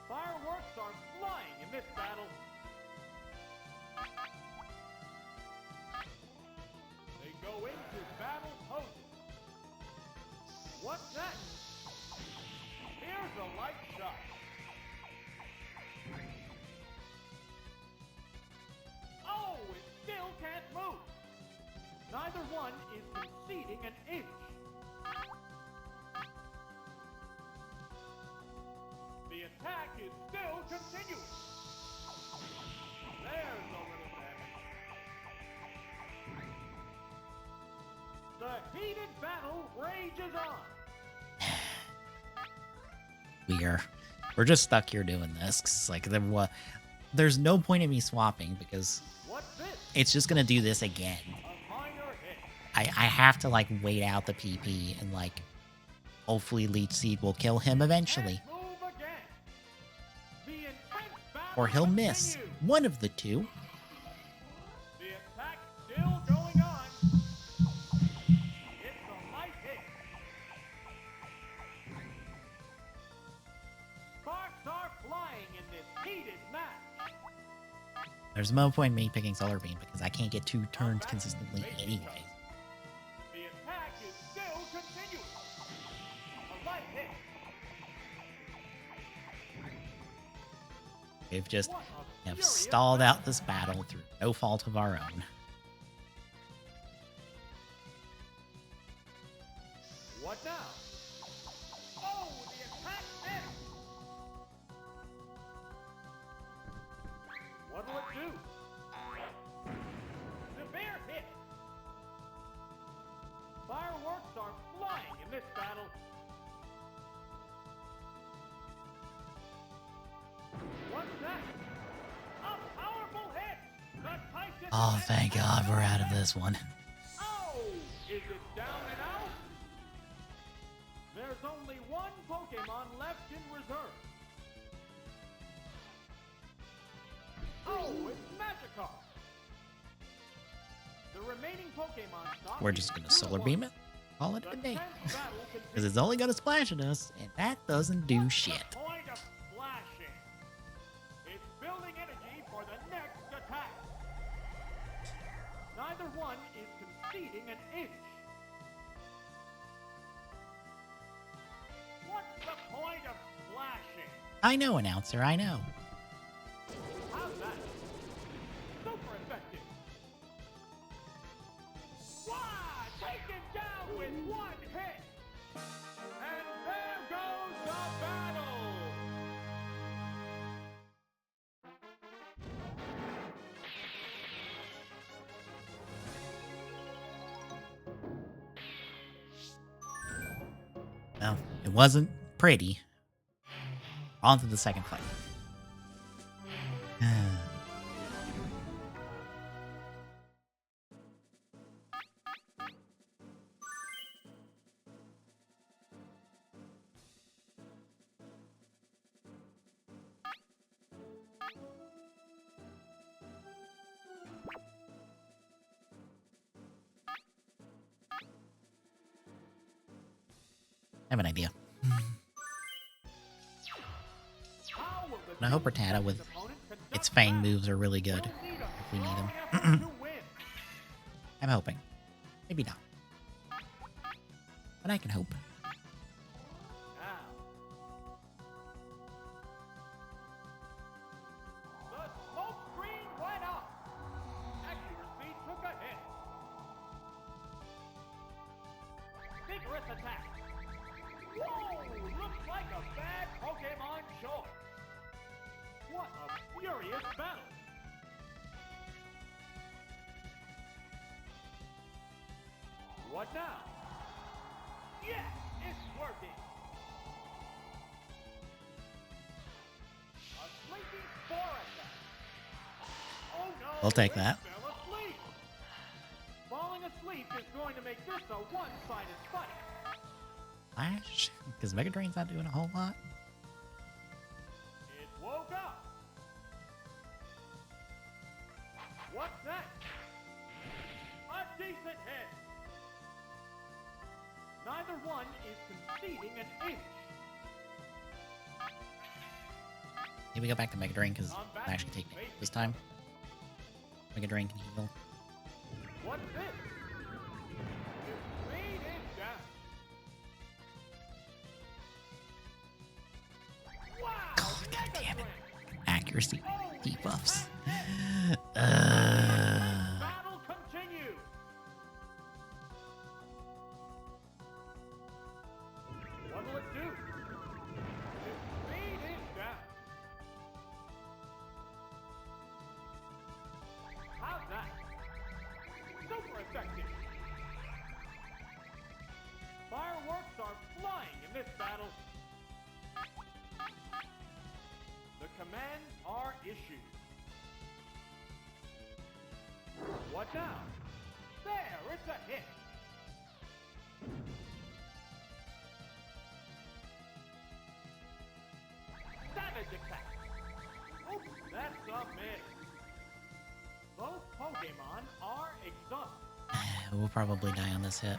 Fireworks are flying in this battle. They go into battle poses. What's next? Here's a light shot. Oh, it still can't move. Neither one is conceding an inch. The attack is still continuing. There's a little damage. The heated battle rages on. We're just stuck here doing this. 'Cause, like, there's no point in me swapping because What's this? it's just gonna do this again. A minor hit. I have to, like, wait out the PP and, like, hopefully Leech Seed will kill him eventually. And move again. The intense battle Or he'll miss. continues. One of the two. The attack still going on. It's a light hit. Sparks are flying in this heated match. There's no point in me picking Solar Beam because I can't get 2 turns consistently anyway. The attack is still continuing. A light hit. We've just What a have furious stalled battle. out this battle through no fault of our own. What now? Oh, the attack missed. What'll it do? Severe hit. Fireworks are flying in this battle. What's that? A powerful hit. The Titan Oh, has thank God we're out of this one. Oh! Is it down and out? There's only one Pokemon left in reserve. Oh, it's Magikarp. The remaining Pokemon stock We're is just gonna 2 to Solar 1. Beam it. Call it The a day. tense battle Because continues. it's only gonna splash at us, and that doesn't do What's shit. the point of splashing? It's building energy for the next attack. Neither one is conceding an inch. What's the point of splashing? I know, announcer, I know. How's that? Super effective. Wow! Taken down with one hit. And there goes the battle. Well, it wasn't pretty. On to the second fight. I have an idea. How will the And I hope two Rattata with opponents conduct its Fang battle? moves are really good. We'll need a If we need strong them. effort to win. I'm hoping. Maybe not. But I can hope. Now. The smoke screen went up. Accuracy took a hit. Vigorous attack. Whoa! Looks like a bad Pokemon choice. What a furious battle. What now? Yes, it's working. A sleeping spore attack. Oh no! We'll take it that. Fell asleep. Falling asleep is going to make this a one-sided fight. Flash? Because Mega Drain's not doing a whole lot. It woke up. What's next? A decent hit. Neither one is conceding an inch. Here we go back to Mega Drain because Flash can take me this time. Mega Drain can heal. What's this? His speed is down. Wow! God Mega damn it. Drain. Accuracy Oh, debuffs. Battle continues. What'll it do? His speed is down. How's that? Super effective. Fireworks are flying in this battle. The commands are issued. What now? There, it's a hit. miss. Both Pokemon are exhausted. We'll probably die on this hit.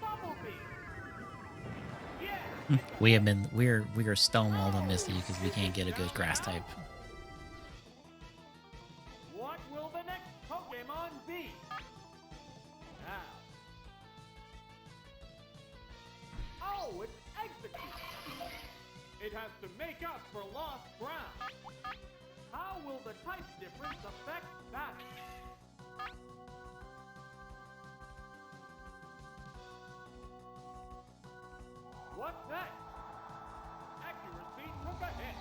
Bumblebee. Yeah. We are stonewalled on Misty because we can't get a good grass type. What will the next Pokemon be? Now. Oh, it's Execute. It has to make up for lost ground. How will the type difference affect that? What's next? Accuracy took a hit.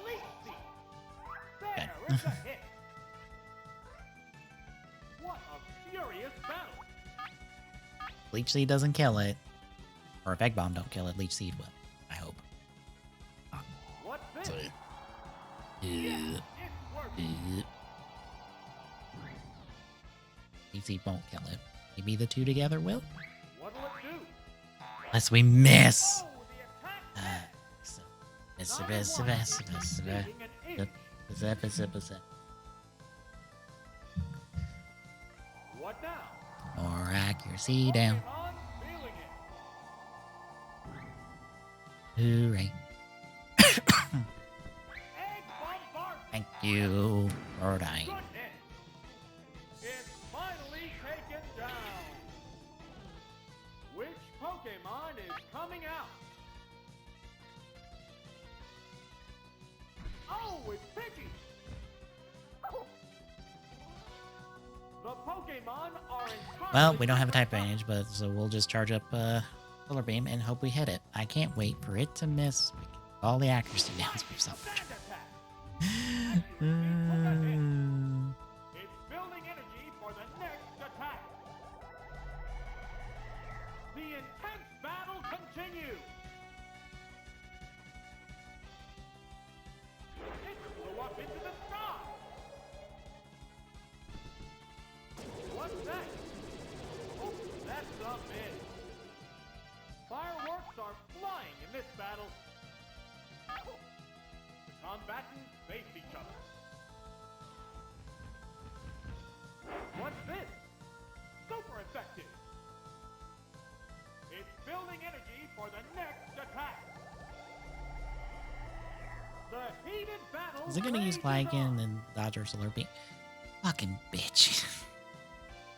Leaf Seed. There, it's a hit. What a furious battle. Leech Seed doesn't kill it. Or if Egg Bomb don't kill it, Leech Seed will. I hope. What's this? So, It's working. Leech Seed won't kill it. Maybe the two together will? What'll it do? Unless we miss. Oh, the attack missed. What now? More accuracy down. Pokemon feeling it. Hooray. Egg Bombardment. Thank you for dying. Goodness. It's finally taken down. Which Pokemon is coming out? Oh, it's Pidgey. The Pokemon are entirely Well, we don't have a type advantage, but so we'll just charge up Solar Beam and hope we hit it. I can't wait for it to miss. We can all the accuracy downs for so much. Sand attack. It's building energy for the next attack. The intense battle continues. It flew up into the sky. What's that? Oh, that's a miss. Fireworks are flying in this battle. The combatants face each other. What's this? Super effective. It's building energy for the next attack. The heated battle. Is it gonna use rages Flygon on. and dodge our Solar Beam? Fucking bitch.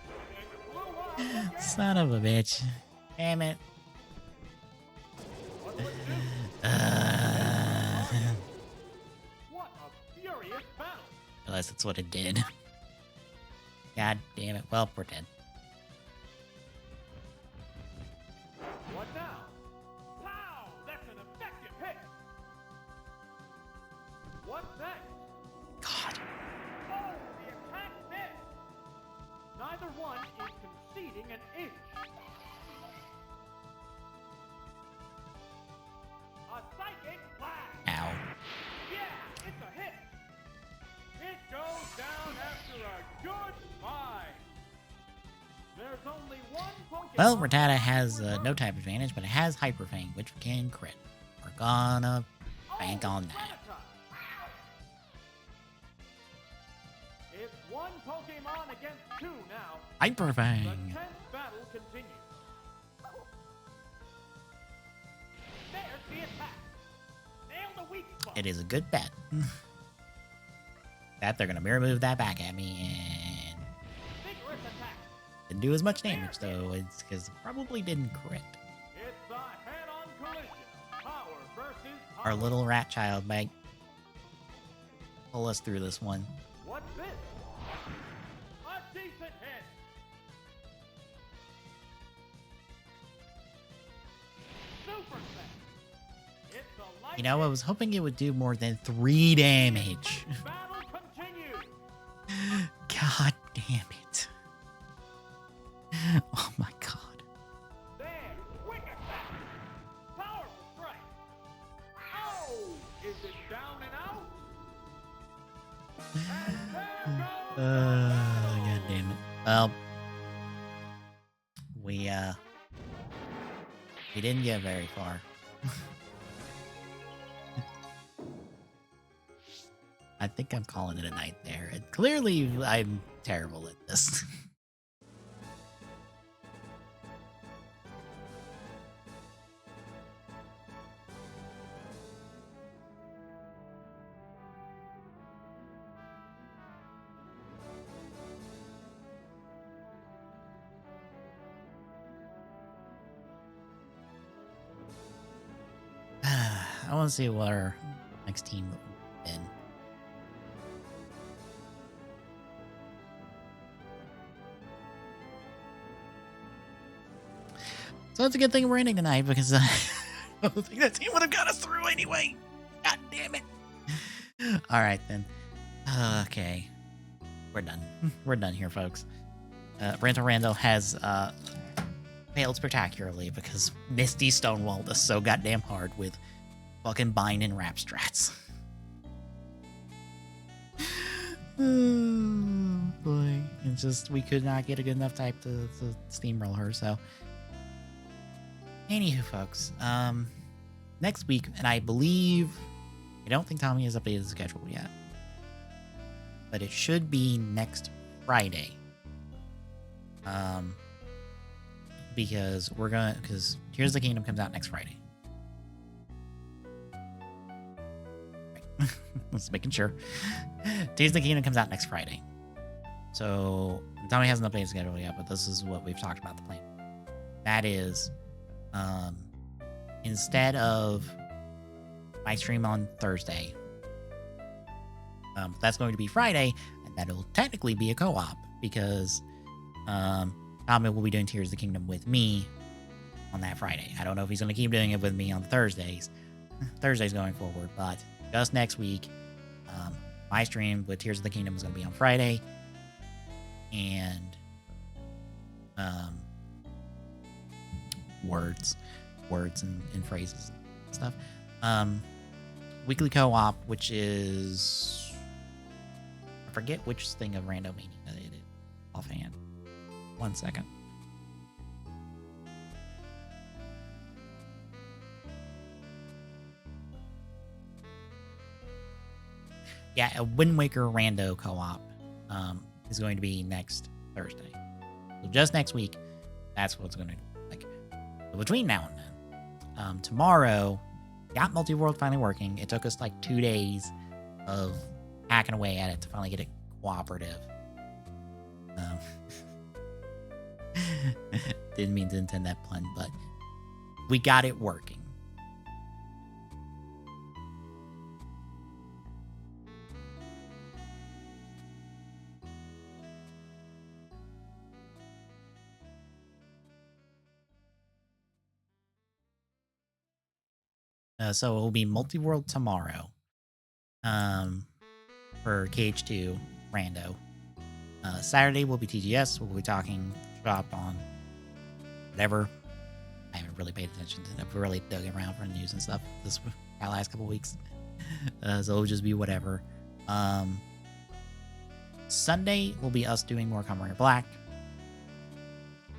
It blew up again. Son of a bitch. Damn it. What will it do? What a furious battle. Unless that's what it did. God damn it. Well, we're dead. What now? Pow! That's an effective hit. What's next? God. Oh, the attack missed. Neither one is conceding an inch. A psychic blast. Ow. Yeah, it's a hit. It goes down after a good fight. There's only one Pokemon. Well, Rattata has no type advantage, but it has Hyper Fang, which can crit. We're gonna bank on that. Rattata. It's one Pokemon against two now. Hyper The Fang. tense battle continues. There's the attack. Nail the weak spot. It is a good bet. That they're gonna mirror move that back at me and Vigorous attack. didn't do as much damage though. It's because it probably didn't crit. It's a head-on collision. Power versus power. Our little rat child might pull us through this one. What's this? A decent hit. Super set. It's a light You know, I hit. was hoping it would do more than 3 damage. Battle continues. God damn it. Oh my god. There, quick attack. Powerful strike. Oh, is it down and out? And there goes the battle. God damn it. Well, we didn't get very far. I think I'm calling it a night there. And clearly, I'm terrible at this. I want to see what our next team will win. So that's a good thing we're ending tonight because I don't think that team would have got us through anyway. God damn it. All right, then. Okay. We're done. We're done here, folks. Rando has failed spectacularly because Misty stonewalled us so goddamn hard with fucking bind and rap strats. Oh, boy. It's just, we could not get a good enough type to steamroll her, so. Anywho, folks, next week, and I don't think Tommy has updated the schedule yet, but it should be next Friday. Because Tears of the Kingdom comes out next Friday. Right. Just making sure. Tears of the Kingdom comes out next Friday. So, Tommy hasn't updated the schedule yet, but this is what we've talked about the plan. That is, instead of my stream on Thursday, that's going to be Friday, and that'll technically be a co-op because Tommy will be doing Tears of the Kingdom with me on that Friday. I don't know if he's going to keep doing it with me on Thursdays going forward, but just next week, my stream with Tears of the Kingdom is going to be on Friday, and words and phrases and stuff. Weekly co-op, which is, I forget which thing of Rando meaning that it is offhand. 1 second. Yeah, a Wind Waker Rando co-op is going to be next Thursday. So just next week, that's what's going to like. So between now and then, tomorrow, got Multi-World finally working. It took us like 2 days of hacking away at it to finally get it cooperative. Didn't mean to intend that pun, but we got it working. So it will be Multi-World tomorrow for KH2 Rando. Saturday will be TGS. We'll be talking shop on whatever. I haven't really paid attention to it. I've really dug around for news and stuff this last couple weeks. So it'll just be whatever. Sunday will be us doing more Kamen Rider Black.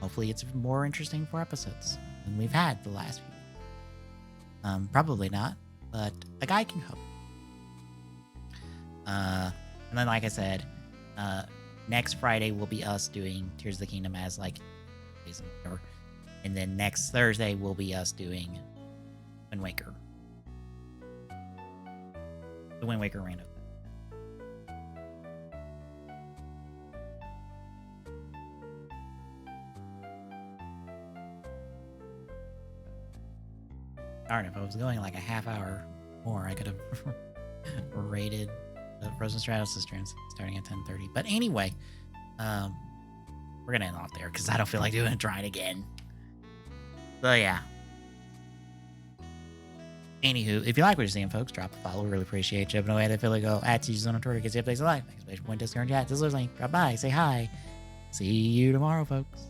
Hopefully it's more interesting 4 episodes than we've had the last few. Probably not, but a guy can hope. And then, like I said, next Friday will be us doing Tears of the Kingdom as like, and then next Thursday will be us doing Wind Waker. The Wind Waker Rando. Darn, if I was going like a half hour more, I could have rated the Frozen Stratos streams starting at 10:30. But anyway, we're gonna end off there because I don't feel like trying again. So yeah. Anywho, if you like what you're seeing, folks, drop a follow. We really appreciate you. But no way to feel like go at TGZone on Twitter, gets you updates of life. Exclamation point, Discord, chat, Discord link. Drop by, say hi. See you tomorrow, folks.